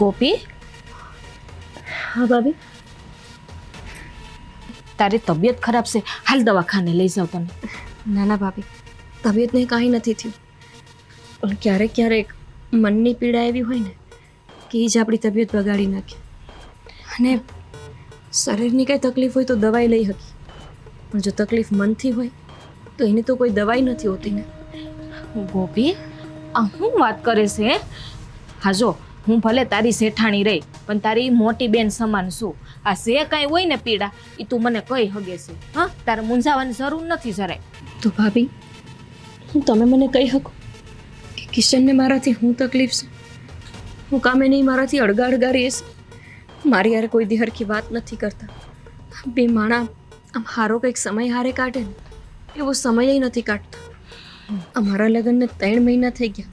ગોપી, હા ભાભી. તારી તબિયત ખરાબ છે, હાલ દવાખાને લઈ જાવ તને. ના ના ભાભી, તબિયતને કાંઈ નથી થયું, પણ ક્યારેક ક્યારેક મનની પીડા એવી હોય ને કે એ જ આપણી તબિયત બગાડી નાખે. અને શરીરની કંઈ તકલીફ હોય તો દવાઈ લઈ શકી, પણ જો તકલીફ મનથી હોય તો એની તો કોઈ દવાઈ નથી હોતી ને. ગોપી, આ શું વાત કરે છે? હા જો, હું ભલે તારી શેઠાણી રહી, પણ તારી મોટી બેન સમાન છું. આ જે કાંઈ હોય ને પીડા, એ તું મને કહી હગે છે. હા, તારે મૂંઝાવાની જરૂર નથી જરાય. તો ભાભી, તમે મને કહી શકો કે કિશનને મારાથી શું તકલીફ છે? હું કામે નહીં મારાથી અડગા અડગા રહે છે, મારી યાર કોઈ દી હરખી વાત નથી કરતા. બે માણા આમ હારો કંઈક સમય હારે કાઢે ને એવો સમય નથી કાઢતા. અમારા લગ્નને 3 મહિના થઈ ગયા,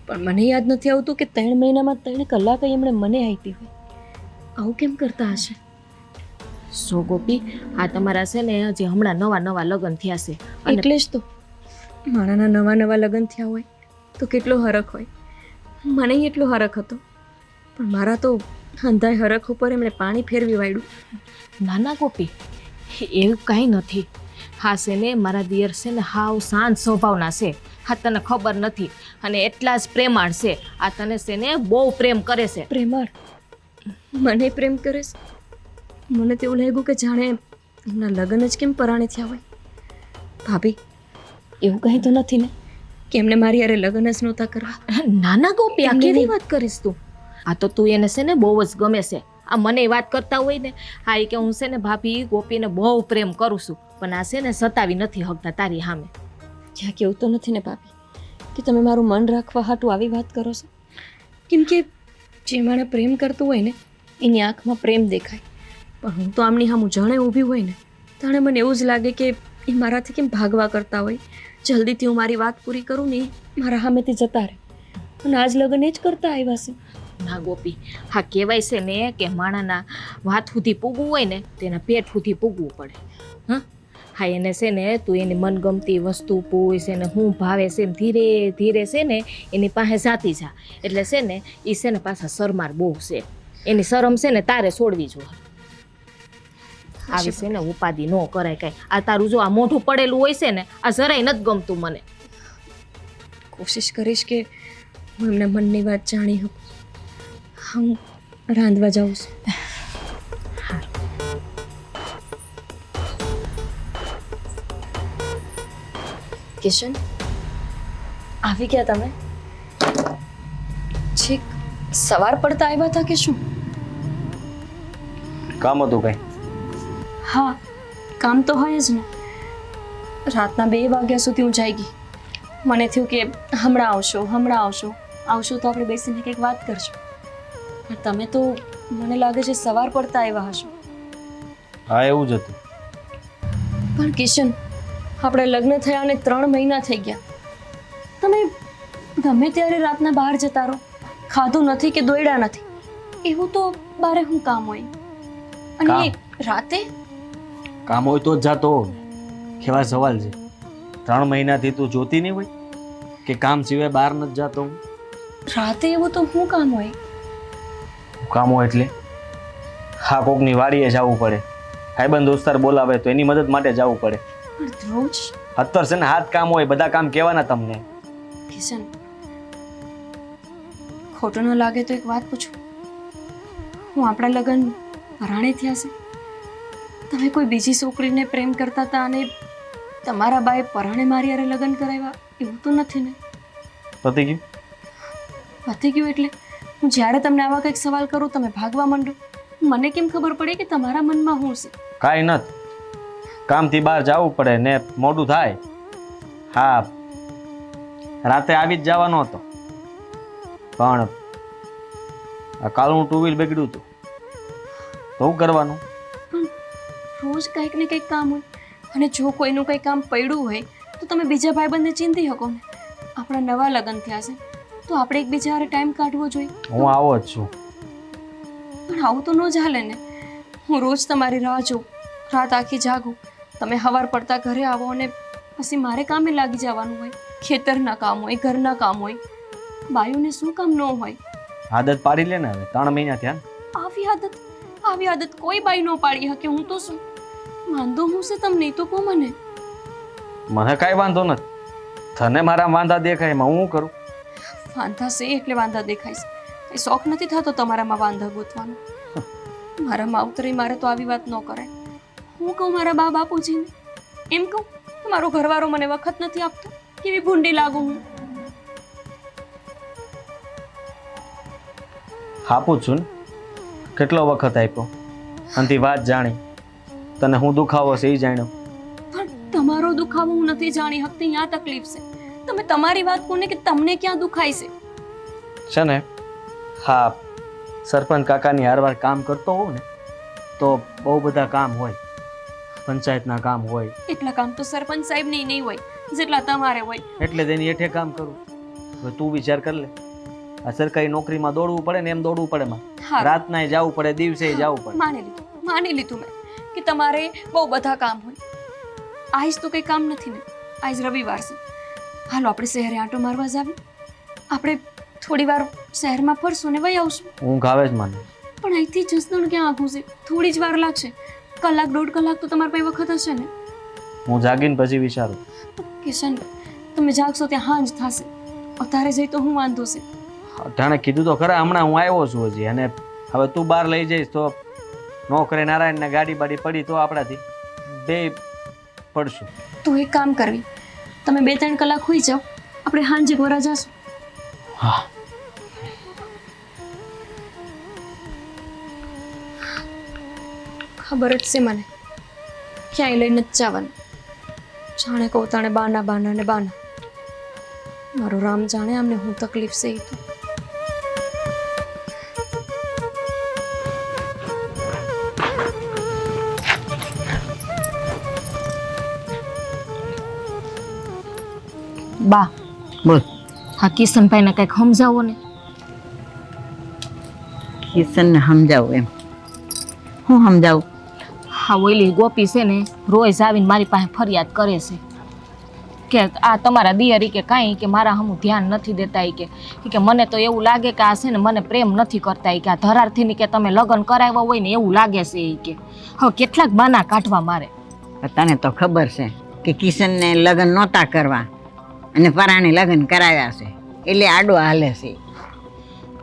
પણ મને યાદ નથી આવતું કે 3 મહિનામાં 3 કલાક એમણે મને આપી હોય. આવું કેમ કરતા હશે? સો ગોપી, આ તમારા છે ને હજી હમણાં નવા નવા લગ્ન થયા છે. એટલે જ તો મારાના નવા નવા લગ્ન થયા હોય તો કેટલો હરખ હોય. મને એટલો હરખ હતો, પણ મારા તો અંધાય હરખ ઉપર એમણે પાણી ફેરવી વાળ્યું. ના ના ગોપી, એવું કાંઈ નથી. હા છે ને, મારા દિયર છે ને હાવ શાંત સ્વભાવના છે. હા, તને ખબર નથી, અને એટલા જ પ્રેમાળ છે. આ તને છે ને બહુ પ્રેમ કરે છે. પ્રેમાળ? મને પ્રેમ કરે છે? મને તો એવું લાગ્યું કે જાણે એમના લગ્ન જ કેમ પરાણે થયા હોય. ભાભી, એવું કંઈ તો નથી ને કે એમને મારી યારે લગ્ન જ નહોતા કરવા? ના ના ગોપી, આ કેવી વાત કરીશ તું? આ તો તું એને છે ને બહુ જ ગમે છે. આ મને વાત કરતા હોય ને, હા એ કે હું છે ને ભાભી ગોપીને બહુ પ્રેમ કરું છું, પણ આ છે ને સતાવી નથી શકતા તારી સામે. ક્યાં કેવું તો નથી ને ભાભી કે તમે મારું મન રાખવા હાટું આવી વાત કરો છો? કેમ કે જે માણસ પ્રેમ કરતું હોય ને એની આંખમાં પ્રેમ દેખાય, પણ હું તો આમની સામું જાણે ઊભી હોય ને તાણે મને એવું જ લાગે કે એ મારાથી કેમ ભાગવા કરતા હોય. જલ્દીથી હું મારી વાત પૂરી કરું ને મારા સામેથી જતા રહે, અને આજ લગ્ન એ જ કરતા આવ્યા છે. ના ગોપી, હા કહેવાય છે ને કે માણાના વાત સુધી પૂગવું હોય ને તેના પેટ સુધી પૂગવું પડે. હા હા, એને છે ને તું એની મનગમતી વસ્તુ પૂછ, એને શું ભાવે છે એમ ધીરે ધીરે છે ને એની પાસે જાતી જા. એટલે છે ને એ છે ને પાછા શરમાર બહુ છે, એની શરમ છે ને તારે છોડવી જોઈએ. આવી છે ને ઉપાધિ ન કરાય કાંઈ. આ તારું જો આ મોઢું પડેલું હોય છે ને, આ જરાય નથી ગમતું મને. કોશિશ કરીશ કે હું એમના મનની વાત જાણી શકું. હું રાંધવા જાઉં છું. કિશન, આવી ગયા તમે? છેક સવાર પડતા આવ્યા હતા કે શું? કામ હતું કઈ? હા, કામ તો હોય જ ને. રાતના 2 વાગ્યા સુધી હું જાગી. મને થયું કે હમણાં આવશો આવશો તો આપણે બેસીને કંઈક વાત કરશું. પણ તમે તો મને લાગે છે સવાર પડતા આવ્યા હશો. હા, એવું જ હતું. પણ કિશન, આપણે લગ્ન થયા અને 3 મહિના થઈ ગયા. તમે ગમે ત્યારે રાતના બહાર જતા રહો, ખાધું નથી કે દોડ્યા નથી. એવું તો બારે શું કામ હોય? અને રાતે કામ હોય તો જ જાતો હોવ. કેવા સવાલ છે? 3 મહિનાથી તું જોતી નહીં હોય કે કામ સિવાય બહાર નથી જાતો હું? રાતે એવું તો શું કામ હોય? કામ હોય એટલે હા, કોકની વાડીએ જવું પડે, ભાઈબંધ દોસ્તાર બોલાવે તો એની મદદ માટે જવું પડે. પણ રોજ અત્તર છે ને હાથ કામ હોય, બધા કામ કહેવાના તમને. કિશન, ખોટું ન લાગે તો એક વાત પૂછું. હું આપણા લગ્ન પરાણે થયા છે, તમે કોઈ બીજી છોકરીને પ્રેમ કરતા હતા અને તમારા બાએ પરાણે મારી હારે લગ્ન કરાવ્યા, એવું તો નથી ને? પતી ગયું? પતી ગયું એટલે હું જ્યારે તમને આવા કંઈક સવાલ કરું તમે ભાગવા માંડો. મને કેમ ખબર પડે કે તમારા મનમાં શું છે? કાંઈ નથી. કામથી બહાર જવું પડે ને મોડું થાય. હા, રાતે આવી જ જવાનો હતો, પણ આ કાળું 2 વ્હીલ બગડ્યું હતું તો શું કરવાનું? પણ રોજ કંઈક ને કંઈક કામ હોય, અને જો કોઈનું કંઈ કામ પડ્યું હોય તો તમે બીજા ભાઈબંધને ચીંધી શકો ને. આપણા નવા લગ્ન થયા છે તો આપણે એકબીજા હારે ટાઈમ કાઢવો જોઈએ. હું આવો જ છું. પણ આવું તો ન ચાલે ને. હું રોજ તમારી રાહ જોઉં, રાત આખી જાગું, તમે સવાર પડતા ઘરે આવો અને પછી મારે કામે લાગી જવાનું હોય. ખેતરના કામ હોય, ઘરના કામ હોય. બાયુને શું કામ ન હોય? આદત પાડી લે ને હવે 3 મહિના થયા ને. આવી આદત કોઈ બાઈ ન પાડી શકે. હું તો શું વાંધો હું છે તમને તો કહો મને. મને કાંઈ વાંધો નથી. તને મારા વાંધા દેખાય એમાં હું કરું? વાંધા છે એટલે વાંધા દેખાય છે. એ શોખ નથી થતો તમારામાં વાંધા ગોતવાનો. મારા માવતરે મારે તો આવી વાત ન કરાય. હું કહું મારા બા બાપુજીને, એમ કહું કે મારો ઘરવાળો મને વખત નથી આપતો. કેવી ભૂંડી લાગુ હું. આપું છું ને, કેટલો વખત આપ્યો અંતિ વાત જાણી. તને હું દુખાવો છે એ જાણ્યો. પણ તમારો દુખાવો હું નથી જાણી શકતી. ત્યાં તકલીફ છે. તમે તમારી વાત કોને કે તમને ક્યાં દુખાય છે? છે ને, હા, સરપંચ કાકાની હારવાર કામ કરતો હોઉં ને તો બહુ બધા કામ હોય, પંચાયતના કામ હોય, એટલા કામ તો સરપંચ સાહેબ નહીં હોય જેટલા તમારે હોય. એટલે તેની હેઠે કામ કરું. હવે તું વિચાર કર લે, આ સરકારી નોકરીમાં દોડવું પડે ને એમ દોડવું પડે માં. હા, રાતના જવું પડે, દિવસે જવું પડે. માની લીધું મેં કે તમારે બહુ બધા કામ હોય. આજ તો કંઈ કામ નથી ને. આજ રવિવાર છે. હાલો આપણે શહેરે આંટો મારવા જાવી. આપણે થોડી વાર શહેરમાં ફરશું ને વહી આવશું. ઊંઘ આવે જ મને. પણ અહીંથી જસદણ ક્યાં આઘું છે? થોડી જ વાર લાગશે. કલાક 1.5 કલાક તો તમારી પાસે વખત હશે ને. હું જાગીને પછી વિચારું. કિશન, તમે જાગશો ત્યાં હાંજ થશે. અત્યારે જઈ તો હું વાંધો છે. જાણે કીધું તો ખરા, હમણાં હું આવ્યો છું હજી. અને હવે તું બહાર લઈ જઈશ તો નોકરે નારાયણને ગાડી બાડી પડી તો આપણાથી બે પડશું. તો એક કામ કરવી, તમે 2-3 કલાક હોઈ જાઓ, આપણે હાંજે ઘોરા જાશું. હા, ખબર જ છે મને ક્યાંય લઈને જ જવાનું. જાણે કહું તાણે બાના ને બાના. મારો રામ જાણે અમને હું તકલીફ છે એ તો. બા, બોલ. હા કિશનભાઈને કંઈક સમજાવો ને. કિશનને સમજાવું એમ? હું સમજાવું? હા, ઓલી ગોપી છે ને રોજ આવીને મારી પાસે ફરિયાદ કરે છે કે આ તમારા દિયરી કે કાંઈ કે મારા હમું ધ્યાન નથી દેતા. કે મને તો એવું લાગે કે આ છે ને મને પ્રેમ નથી કરતા. કે આ ધરારથી કે તમે લગ્ન કરાવ્યા હોય ને એવું લાગે છે. કે હવે કેટલાક બાના કાઢવા મારે. તને તો ખબર છે કે કિશનને લગ્ન નહોતા કરવા અને પરાણે લગ્ન કરાવ્યા છે એટલે આડો હાલે છે.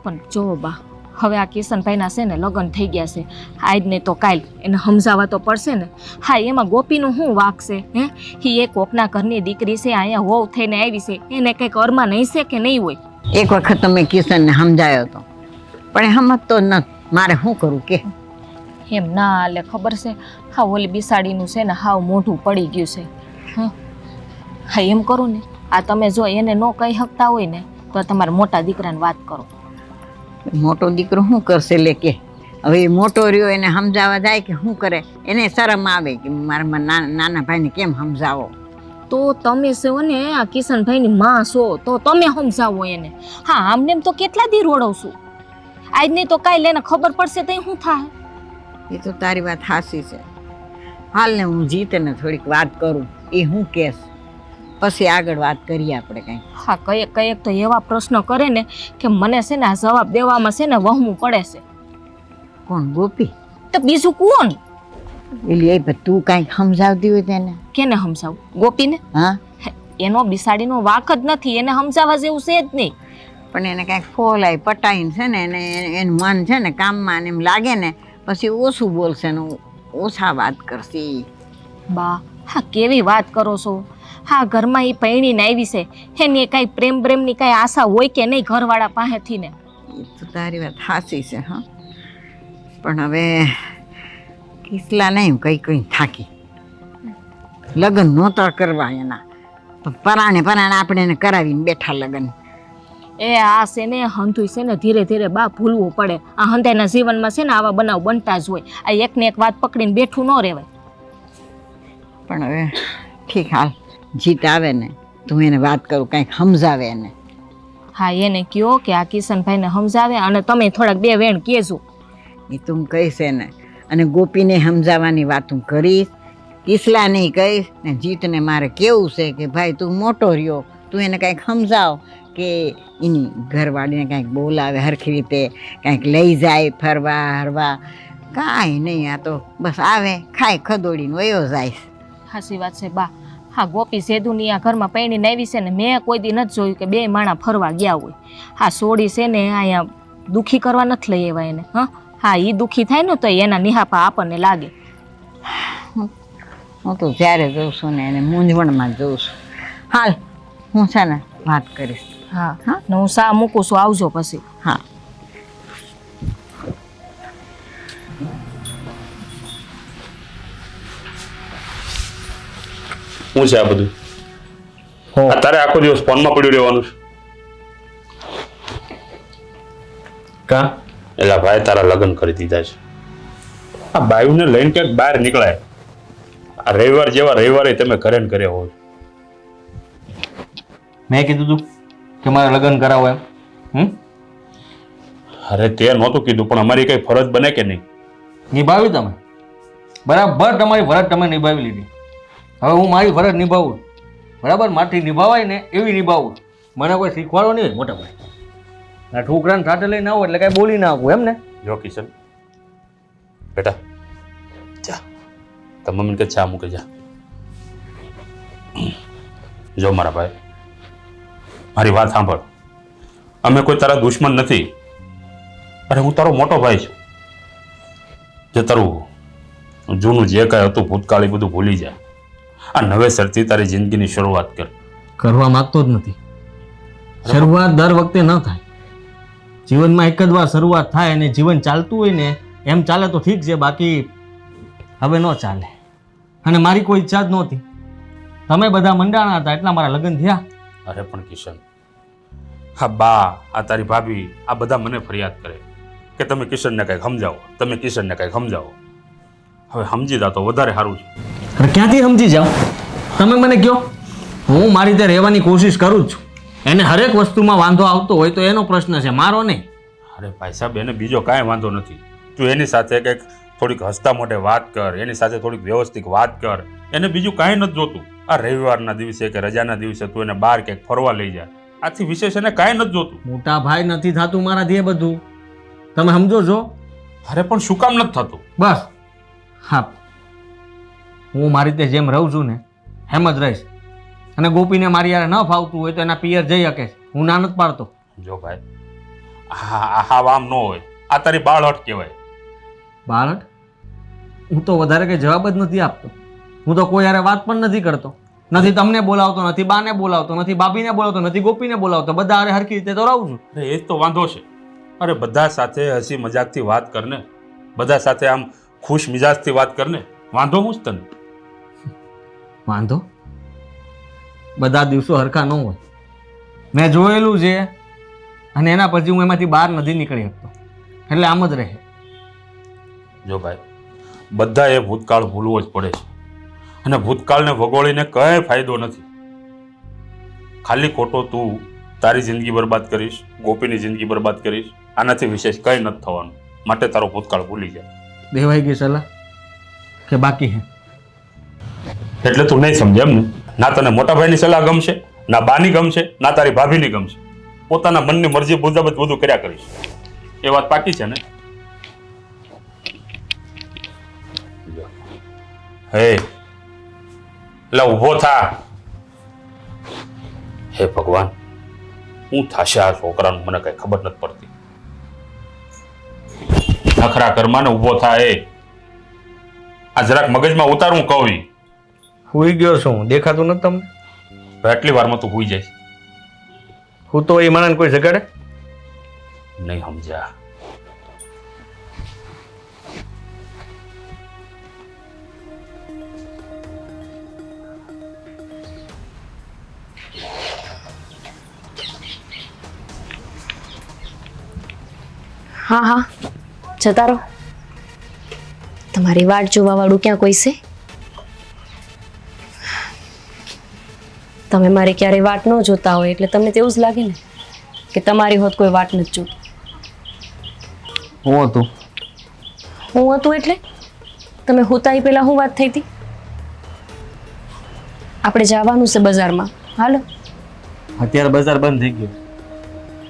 પણ જો બા, હવે આ કિશનભાઈના છે ને લગ્ન થઈ ગયા છે. આજ ને તો કાલ એને સમજાવવા તો પડશે ને. હા, એમાં ગોપીનું શું વાંક છે? એ એક કોકના ઘરની દીકરી છે, અહીંયા હોવ થઈને આવી છે. એને કંઈક અરમાન નહીં છે કે નહીં હોય? એક વખત તો મેં કિશનને સમજાયો હતો પણ એ સમજતો જ નથી. મારે શું કરું કે? એમ ના હાલે, ખબર છે. હા, ઓલી બિસાડીનું છે ને હાવ મોઢું પડી ગયું છે. હા, એમ કરું ને, આ તમે જો એને ન કહી શકતા હોય ને તો તમારા મોટા દીકરાને વાત કરો. મોટો દીકરો શું કરશે લે કે? હવે એ મોટો રહ્યો એને સમજાવવા જાય કે શું કરે? એને શરમ આવે કે મારા નાના ભાઈને કેમ સમજાવો? તો તમે છો ને આ કિશનભાઈની માં છો તો તમે સમજાવો એને. હા, આમને એમ તો કેટલા દી રોડવશું. આજ નહીં તો કાંઈ લેને ખબર પડશે તો શું થાય? એ તો તારી વાત સાચી છે. હાલ ને હું જીતને થોડીક વાત કરું, એ હું કહેશ પછી આગળ વાત કરીએ આપણે કંઈ. હા, કયેક તો એવા પ્રશ્નો કરે ને કે મને છે ને આ જવાબ દેવામાં છે ને વહમું પડે છે. કોણ? ગોપી? તો બીજું કોણ? એલી એ તું કાંઈક સમજાવતી હોય તેને. કેને સમજાવું? ગોપીને? હા, એનો બિસાડીનો વાક જ નથી. એને સમજાવવા જેવું છે જ નહીં. પણ એને કાંઈક ફોલાય પટાઈને છે ને એને એનું મન છે ને કામમાં ને એમ લાગે ને પછી ઓછું બોલશે ને ઓછા વાત કરશે. બા, હા કેવી વાત કરો છો? હા, ઘરમાં એ પૈણીને આવી છે, એની કાંઈ પ્રેમની કાંઈ આશા હોય કે નહીં ઘરવાળા પાસેથી ને? એ તો તારી વાત સાચી છે. હા, પણ હવે કિસલા નહીં કઈ થાકી. લગ્ન નહોતા કરવા એના, પરાણે આપણે એને કરાવીને બેઠા લગ્ન. એ આ છે ને હંધુય છે ને ધીરે ધીરે બા ભૂલવું પડે. આ હંધાઈના જીવનમાં છે ને આવા બનાવ બનતા જ હોય. આ એકને એક વાત પકડીને બેઠું ન રહેવાય. પણ હવે ઠીક, હાલ જીત આવે ને તું એને વાત કરું, કાંઈક સમજાવે એને. હા, એને કહો કે આ કિશનભાઈને સમજાવે અને તમે થોડાક બે વેણ કહેજો. એ તું કહીશ એને. અને ગોપીને સમજાવવાની વાતું કરીશ, કિસલાને કહીશ ને જીતને મારે કેવું છે કે ભાઈ તું મોટો રહ્યો, તું એને કંઈક સમજાવ કે એની ઘરવાળીને કંઈક બોલાવે હરખી રીતે, કંઈક લઈ જાય ફરવા હરવા. કાંઈ નહીં, આ તો બસ આવે ખાય ખદોડીને વયો જાય. હાસી વાત છે બા. હા, ગોપી સેદુની આ ઘરમાં પૈણીને આવી છે ને મેં કોઈ દી નથી જોયું કે બે માણા ફરવા ગયા હોય. હા, સોડી છે ને અહીંયા દુઃખી કરવા નથી લઈ આવ્યા એને. હા, એ દુઃખી થાય ને તો એના નિહાપા આપણને લાગે. હું તો જ્યારે જોઉં છું ને એને મૂંઝવણમાં જોઉં છું. હાલ હું છે ને વાત કરીશ. હા હા, ને હું સા મૂકું છું, આવજો પછી. હા. શું છે આ બધું? અત્યારે આખો દિવસ ફોનમાં પડ્યું રહેવાનું છે? કા એલા ભાઈ, તારા લગ્ન કરી દીધા છે. આ બાયુને લઈને ક્યાંક બહાર નીકળાય. આ રવિવાર જેવા રવિવારે તમે ઘરે ને ઘરે હોય. મેં કીધું તું કે મારે લગ્ન કરાવો એમ? અરે તે નહોતું કીધું, પણ અમારી કઈ ફરજ બને કે નહીં? નિભાવી તમે બરાબર, તમારી ફરજ તમે નિભાવી લીધી. હવે હું મારી ફરજ નિભાવું બરાબર, મારથી નિભાવાય ને એવી નિભાવું. મને કોઈ શીખવાડો નહીં મોટા ભાઈ. આ છોકરાને સાથે લઈને આવો એટલે કાંઈ બોલી ના આપું એમ ને? જો કિશન બેટા, જા તો મમ્મી કે ચા મૂકે જા. જો મારા ભાઈ, મારી વાત સાંભળ. અમે કોઈ તારા દુશ્મન નથી. અરે હું તારો મોટો ભાઈ છું. જે તારું જૂનું જે કાંઈ હતું ભૂતકાળ એ બધું ભૂલી જાય. આ નવેસરથી તારી જિંદગીની શરૂઆત કર. કરવા માંગતો જ નથી. શરૂઆત દર વખતે ન થાય. જીવનમાં એક જ વાર શરૂઆત થાય અને જીવન ચાલતું હોય ને એમ ચાલે તો ઠીક છે, બાકી હવે ન ચાલે. અને મારી કોઈ ઈચ્છા જ નહોતી. તમે બધા મંડાણા હતા એટલા મારા લગ્ન થયા. અરે પણ કિશન, હા બા, આ તારી ભાભી, આ બધા મને ફરિયાદ કરે કે તમે કિશનને કંઈક સમજાવો, તમે કિશનને કંઈક સમજાવો. હવે સમજી જા તો વધારે સારું છે. અરે ક્યાંથી સમજી જાઓ? તમે મને કહો. હું મારી રીતે રહેવાની કોશિશ કરું જ છું. એને હરેક વસ્તુમાં વાંધો આવતો હોય તો એનો પ્રશ્ન છે, મારો નહીં. અરે ભાઈ સાહેબ, એને બીજો કાંઈ વાંધો નથી. તું એની સાથે કંઈક થોડીક હસતા મોઢે વાત કર, એની સાથે થોડીક વ્યવસ્થિત વાત કર. એને બીજું કાંઈ નથી જોતું. આ રવિવારના દિવસે કે રજાના દિવસે તું એને બહાર ક્યાંક ફરવા લઈ જા. આથી વિશેષ એને કાંઈ નથી જોતું. મોટા ભાઈ નથી થતું મારાથી એ બધું. તમે સમજો છો? અરે પણ શું કામ નથી થતું? બસ હા, હું મારી રીતે જેમ રહું છું ને એમ જ રહીશ. અને ગોપીને મારી યારે ન ફાવતું હોય તો એના પિયર જઈ શકે છે. હું ના નથી પાડતો. જો ભાઈ, હા આમ ન હોય. આ તારી બાળહટ કહેવાય. બાળક? હું તો વધારે કંઈ જવાબ જ નથી આપતો. હું તો કોઈ યારે વાત પણ નથી કરતો. નથી તમને બોલાવતો, નથી બાને બોલાવતો, નથી ભાભીને બોલાવતો, નથી ગોપીને બોલાવતો. બધા હારે હરખી રીતે તો રહું છું. અરે એ જ તો વાંધો છે. અરે બધા સાથે હસી મજાકથી વાત કરને, બધા સાથે આમ ખુશ મિજાજથી વાત કરને. વાંધો હું જ તને? વાંધો? બધા દિવસો હરખા ન હોય. મેં જોયેલું છે અને એના પછી હું એમાંથી બહાર નથી નીકળી શકતો. એટલે આમ જ રહે. જો ભાઈ, બધાએ ભૂતકાળ ભૂલવો જ પડે છે. અને ભૂતકાળને વગોળીને કંઈ ફાયદો નથી. ખાલી ખોટો તું તારી જિંદગી બરબાદ કરીશ, ગોપીની જિંદગી બરબાદ કરીશ. આનાથી વિશેષ કંઈ નથી થવાનું. માટે તારો ભૂતકાળ ભૂલી જાય. દેવાઈ ગઈ સલાહ કે બાકી હે? એટલે તું નહીં સમજે એમ ને? ના તને મોટા ભાઈની સલાહ ગમશે, ના બાની ગમશે, ના તારી ભાભીની ગમશે. પોતાના મનની મરજી મુજબ જ બધું કર્યા કરીશ. એ વાત પાકી છે ને? હે એટલે ઊભો થા. હે ભગવાન, શું થશે આ છોકરાનું મને કઈ ખબર નથી પડતી. નખરા કર્માને ઊભો થાય. આ જરાક મગજમાં ઉતારું કહું. હુઈ ગયો છું, દેખાતું નથી તમને? આટલી વારમાં તું હુઈ જાય? હું તો એ માણસને કોઈ જગાડે નહીં સમજ્યા. હા હા, જતા રહો. તમારી વાટ જોવાવાળું ક્યાં કોઈ છે? તમે મારી ક્યારેય વાટ ન જોતા હોય એટલે તમને તેવું જ લાગે ને કે તમારી હોત કોઈ વાટ નથી જોતું. હું હતું હું હતું એટલે તમે હોતા એ પહેલાં શું વાત થઈ હતી? આપણે જવાનું છે બજારમાં, હાલો. અત્યારે બજાર બંધ થઈ ગયું.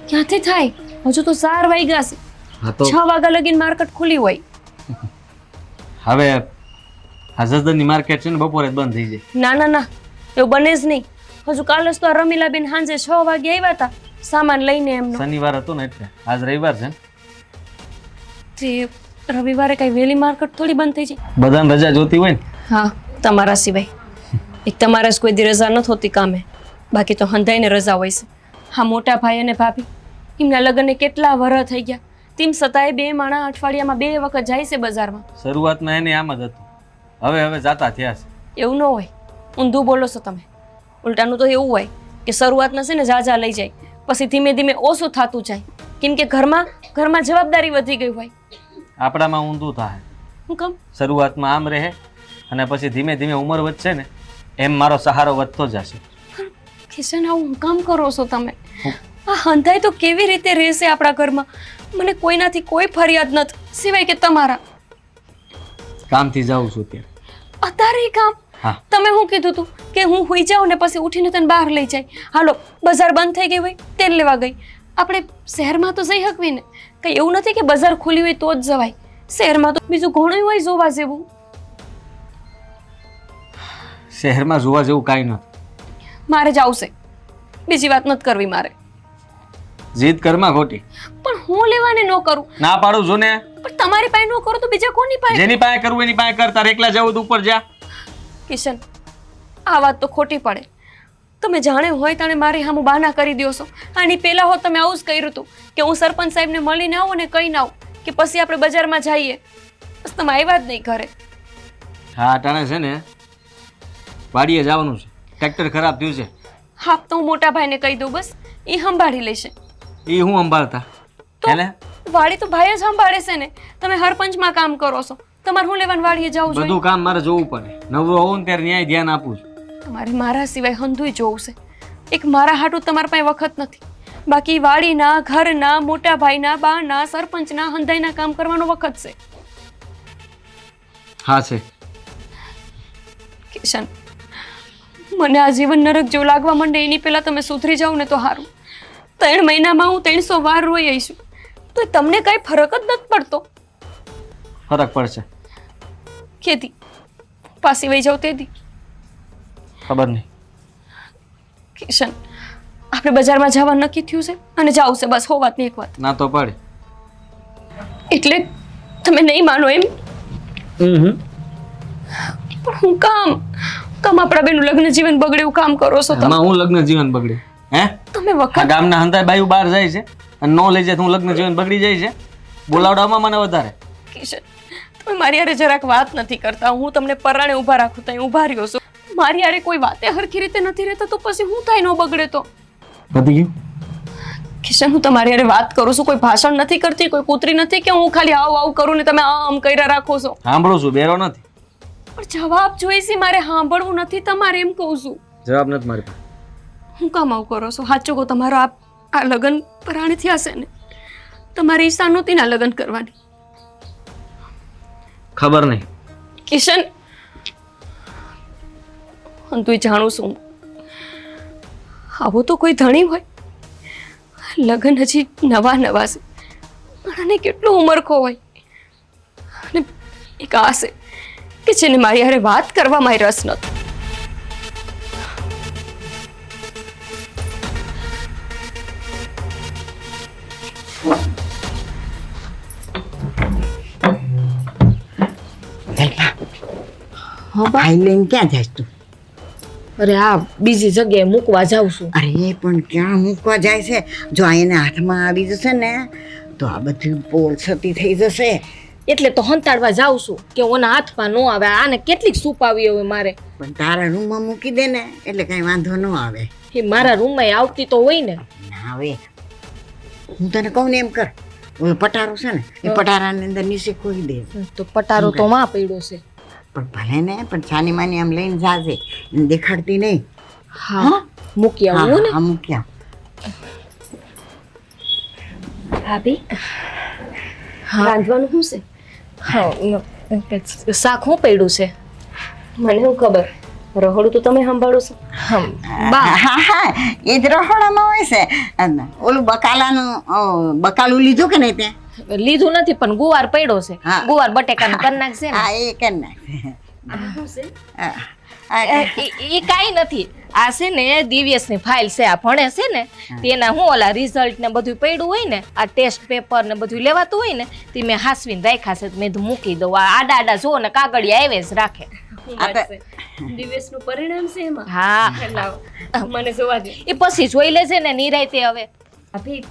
ક્યાંથી થાય? હજુ તો 4 વાગ્યા છે. હા તો 6 વાગ્યા લગીને માર્કેટ ખુલ્લી હોય. હવે આ જસદણની માર્કેટ છે ને બપોરે જ બંધ થઈ જાય. ના ના ના, એવું બને જ નહીં. હજુ કાલે જ તો આ રમીલાબેન સાંજે 6 વાગે આવ્યા હતા સામાન લઈને એમનો. શનિવાર હતો ને એટલે આજ રવિવાર છે ને. તે રવિવારે કઈ વહેલી માર્કેટ થોડી બંધ થઈ જાય? બધાને રજા જોતી હોય ને. હા, તમારા સિવાય. એક તમારા જ કોઈ દી રજા નથી હોતી કામે, બાકી તો હંધાઈને રજા હોય છે. હા, મોટા ભાઈ અને ભાભી એમના લગ્નને કેટલા વર્ષ થઈ ગયા, તેમ છતાંય 2 માણા અઠવાડિયામાં 2 વખત જાય છે બજારમાં. શરૂઆતમાં એને આમ જ હતું, હવે જાતા થયા છે. એવું ન હોય, ઊંધું બોલો છો તમે. ઉલટાનું તો એવું હોય કે શરૂઆતમાં છે ને જાજા લઈ જાય, પછી ધીમે ધીમે ઓછું થતું જાય, કેમ કે ઘરમાં જવાબદારી વધી ગઈ હોય. આપણામાં ઊંધું થાય. હું કામ? શરૂઆતમાં આમ રહે અને પછી ધીમે ધીમે ઉંમર વધશે ને એમ મારો સહારો વધતો જશે. કિશન, આવું હું કામ કરો છો તમે? આ હંધાઈ તો કેવી રીતે રહેશે આપણા ઘરમાં? મને કોઈનાથી કોઈ ફરિયાદ નથી સિવાય કે તમારા. કામથી જાઉં છું ત્યારે. અત્યારે કામ? હા. તમે શું કીધું તું કે હું હુઈ જાઉં ને પછી ઉઠીને તને બહાર લઈ જાય? હાલો, બજાર બંધ થઈ ગઈ હોય તેલ લેવા ગઈ. આપણે શહેરમાં તો જઈ શકવી ને. કંઈ એવું નથી કે બજાર ખુલ્લી હોય તો જ જવાય. શહેરમાં તો બીજું ઘણું હોય જોવા જેવું. શહેરમાં જોવા જેવું કાંઈ નથી. મારે જ આવશે, બીજી વાત નથી કરવી મારે. જીદ કરમાં ખોટી. પણ હું લેવાને ન કરું. ના પાડું છું ને. પણ તમારી પાસે ન કરું તો બીજા કોની પાસે? જેની પાસે કરવું એની પાસે કર. તારે એકલા જવું તો ઉપર જા. કિશન, આ વાત તો ખોટી પડે. તમે જાણે હોય તાણે મારી સામું બહાના કરી દો છો. આની પહેલા હોત તમે આવું જ કર્યું હતું કે હું સરપંચ સાહેબને મળીને આવું ને કહીને આવું કે પછી આપણે બજારમાં જઈએ. બસ તમે આવ્યા જ નહીં ઘરે. હા, અટાણે છે ને વાડીએ જવાનું છે. ટ્રેક્ટર ખરાબ થયું છે. હા, તો હું મોટા ભાઈને કહી દઉં, બસ એ સંભાળી લેશે. એ હું સંભાળતા તો એને વાડી તો ભાઈ જ સંભાળે છે ને. તમે હરપંચમાં કામ કરો છો, તમારે હું લેવાનું વાડીએ જવું જોઈએ? બધું કામ મારે જોવું પડે. નવરો હોઉં ને ત્યારે ન્યાય ધ્યાન આપું છું. તમારે મારા સિવાય હંધુય જોવું છે. એક મારા હાટું તમારા પાસે વખત નથી, બાકી વાડીના, ઘરના, મોટા ભાઈના, બાના, સરપંચના, હંધાઈના કામ કરવાનો વખત છે. હા છે. કિશન, મને આ જીવન નરક જેવું લાગવા માંડે એની પહેલા તમે સુધરી જાઓ ને તો સારું. 3 મહિનામાં હું 300 વાર રોઈ આવીશું તો તમને કઈ ફરક જ નથી પડતો. ફરક પડશે. કેતી પાછી વહી જાવ તેથી? ખબર નહીં. કિશન, આપણે બજારમાં જવા નક્કી થયું છે અને જાવું છે, બસ. હો વાત ને એક વાત. ના તો પડે. એટલે તમે નહીં માનો એમ? પણ હું કામ આપણા બેનું લગ્ન જીવન બગડે એવું કામ કરો છો તમે? આમાં હું લગ્ન જીવન બગડે? હે, તમે આ વખત ગામના હંધાય બાયું બહાર જાય છે અને નો લઈ જાય તો હું લગ્ન જીવન બગડી જાય છે? બોલાવડામાં મને વધારે. કિશન, તમે મારી હારે જરાક વાત નથી કરતા. હું તમને પરાણે ઊભા રાખું તો ઊભા રહ્યો છો. મારી હારે કોઈ વાતે હરખી રીતે નથી રહેતા તો પછી હું થાય ન બગડે તો? વધી ગયું. કિશન, હું તમારી હારે વાત કરું છું, કોઈ ભાષણ નથી કરતી, કોઈ કૂતરી નથી કે હું ખાલી આવ કરું ને તમે આમ કર્યા રાખો છો. સાંભળું છું, બેરો નથી. પણ જવાબ જોઈશે મારે, સાંભળવું નથી તમારે, એમ કહું છું. જવાબ નથી મારી પાસે. હું કામ આવું કરો છો? સાચું કહો, તમારો આ લગ્ન પરાણે થયા છે ને? તમારી ઈચ્છા નહોતી ના લગ્ન કરવાની? ખબર નહીં. કિશન, તું જાણું છું આવો તો કોઈ ધણી હોય? લગ્ન હજી નવા છે, અને કેટલું ઉમરખો હોય, અને એક આ છે કે જેને મારી હારે વાત કરવામાં રસ નથી. ભાઈ લઈને ક્યાં જાય તું? અરે આ બીજી જગ્યાએ મૂકવા જાઉં છું. અરે પણ ક્યાં મૂકવા જાય છે? જો આ એને હાથમાં આવી જશે ને તો આ બધી પોળ છતી થઈ જશે. એટલે તો હંતાડવા જાઉં છું કે ઓના હાથમાં ન આવે. આને કેટલીક સૂપ આવી હવે મારે. પણ તારા રૂમમાં મૂકી દે ને એટલે કઈ વાંધો ન આવે. એ મારા રૂમમાં આવતી તો હોય ને. ના આવે. હું તને કહું ને એમ કર, ઓલો પટારો છે ને એ પટારાની અંદર નીચે ખોઈ દે. તો પટારો તો માં પડ્યો છે. પણ ભલે ને, પણ છાની માની આમ લઈને જાજે, એને દેખાડતી નહીં. હા, મૂકી આવું ને. હા, મૂક્યા. ભાભી, રાંધવાનું શું છે? હા, શાક શું પડ્યું છે? મને શું ખબર, રહોડું તો તમે સંભાળો છો. બા હા હા એ જ રહોડામાં હોય છે. અને ઓલું બકાલું લીધું કે નહીં તે? લીધું નથી પણ ગુવાર પડ્યો છે. હા. ગુવાર બટેકાનું કરી નાખશે ને. હા એ કરી નાખ. શું છે? એ કાંઈ નથી. આ છે ને દિવ્યેશની ફાઇલ છે. આ ભણે છે ને તેના હું ઓલા રિઝલ્ટ ને બધું પડ્યું હોય ને, આ ટેસ્ટ પેપર ને બધું લેવાતું હોય ને, તે મેં હાસવીને રાખ્યા છે. તો મેં કીધું મૂકી દઉં. આ આડા આડા જો ને કાગળિયા આવે જ રાખે. શું વાત છે? દિવસનું પરિણામ છે એમાં? હા લાવો, મને જોવા દે. એ પછી જોઈ લેજે ને નિરાયતે. હવે ભાભી,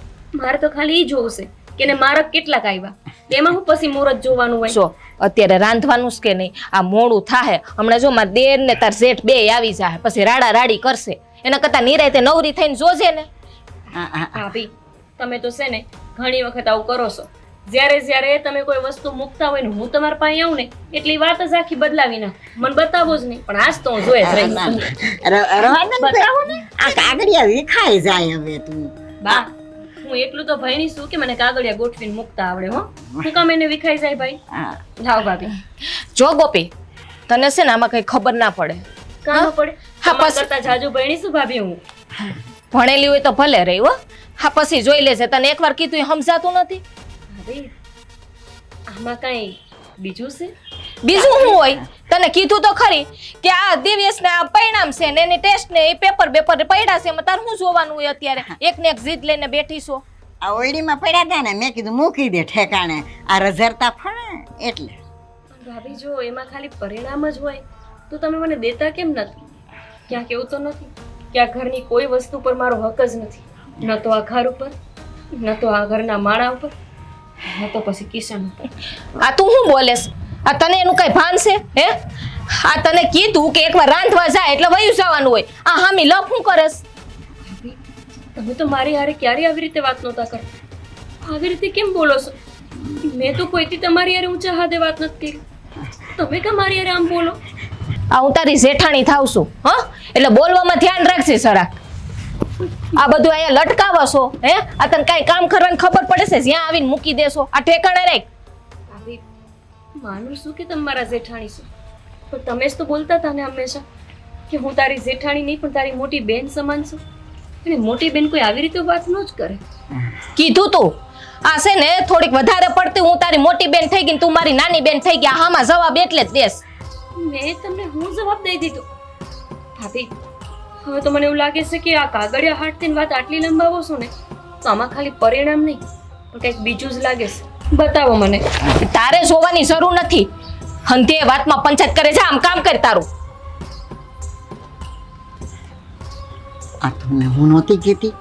મારે તો ખાલી ઈ જોવું છે કે ને મારા કેટલાક આવ્યા. એમાં હું પછી મુહૂર્ત જોવાનું હોય. જો અત્યારે રાંધવાનું જ કે નહીં, આ મોડું થાહે. હમણાં જો મારા દેર ને તાર જેઠ બે આવી જાય, પછી રાડા રાડી કરશે. એના કરતા નિરાયતે નવરી થઈને જોજે ને. ભાભી, તમે તો છે ને ઘણી વખત આવું કરો છો. જ્યારે તમે કોઈ વસ્તુ મૂકતા હોય ને હું તમારા પાસે આવું ને એટલી વાત જ આખી બદલાવી નાખ. મને બતાવો જ નહીં, પણ આજ તો હું જોઈ જ રહી છું. બતાવો ને. આ કાગળિયા વિખાઈ જાય હવે તું. બા, હું એટલું તો ભયની છું કે મને કાગળિયા ગોઠવીને મૂકતા આવડે. હો, હું કામ એને વિખાઈ જાય ભાઈ. હા. લાવ ભાભી. જો ગોપી, તને છે ને આમાં કઈ ખબર ના પડે. કામ પડે. હા, તમારા પછી- કરતા જાજુ ભયણી છું ભાભી હું. ભણેલી હોય તો ભલે રહી હો. હા પછી જોઈ લેજે. તને એકવાર કીધું એ સમજાતું નથી. ભાભી, આમાં કાંઈ બીજું છે? બીજું શું હોય? તને કીધું તો ખરી કે આ દિવ્યેશ ને આ પરિણામ છે ને એની ટેસ્ટ ને એ પેપર પડ્યા છે. એમાં તાર શું જોવાનું હોય અત્યારે? એક ને એક જીદ લઈને બેઠી છો. આ ઓયડીમાં પડ્યા હતા ને મેં કીધું મૂકી દે ઠેકાણે. આ રઝરતા ફળે એટલે. પણ ભાભી, જો એમાં ખાલી પરિણામ જ હોય તો તમે મને દેતા કેમ નથી? ક્યાંક એવું તો નથી કે આ ઘરની કોઈ વસ્તુ પર મારો હક જ નથી? ન તો આ ઘર ઉપર, ન તો આ ઘરના માળા ઉપર, ન તો પછી કિશન ઉપર. આ તું શું બોલેસ? આ તને એનું કઈ ભાન છે હે? આ તને કીધું કે એકવાર રાંધવા જાય એટલે વયું જવાનું હોય. આ હામી લપ શું કરેસ? ભાભી, તમે તો મારી હારે ક્યારે આવી રીતે વાત નહોતા કરતા. આવી રીતે કેમ બોલો છો? મેં તો કોઈથી તમારી હારે ઊંચા હાથે વાત નથી કરી. તમે કેમ મારી હારે આમ બોલો? આ હું તારી જેઠાણી થાવ છું હા, એટલે બોલવામાં ધ્યાન રાખજે સરા. આ બધું અહીંયા લટકાવો છો હે? આ તને કઈ કામ કરવાની ખબર પડે છે? જ્યાં આવીને મૂકી દેશો. આ ઠેકાણે રાખ. ભાભી, માનું છું કે તમે મારા જેઠાણી છો, પણ તમે જ તો બોલતા હતા ને હંમેશા કે હું તારી જેઠાણી નહીં પણ તારી મોટી બેન સમાન છું. અને મોટી બેન કોઈ આવી રીતે વાત ન જ કરે. કીધું તું આ છે ને થોડીક વધારે પડતી હું તારી મોટી બેન થઈ ગઈ ને તું મારી નાની બેન થઈ ગઈ. હામાં જવાબ એટલે જ દેશ. મેં તમને હું જવાબ દઈ દીધો. ભાભી, હવે તો મને એવું લાગે છે કે આ કાગળિયા હાટથી વાત આટલી લંબાવો છો ને તો આમાં ખાલી પરિણામ નહીં પણ કંઈક બીજું જ લાગે છે. બતાવો મને. તારે જોવાની જરૂર નથી. હંધે વાતમાં પંચાયત કરે છે. આમ કામ કર તારું. આ તો મેં હું નહોતી કહેતી.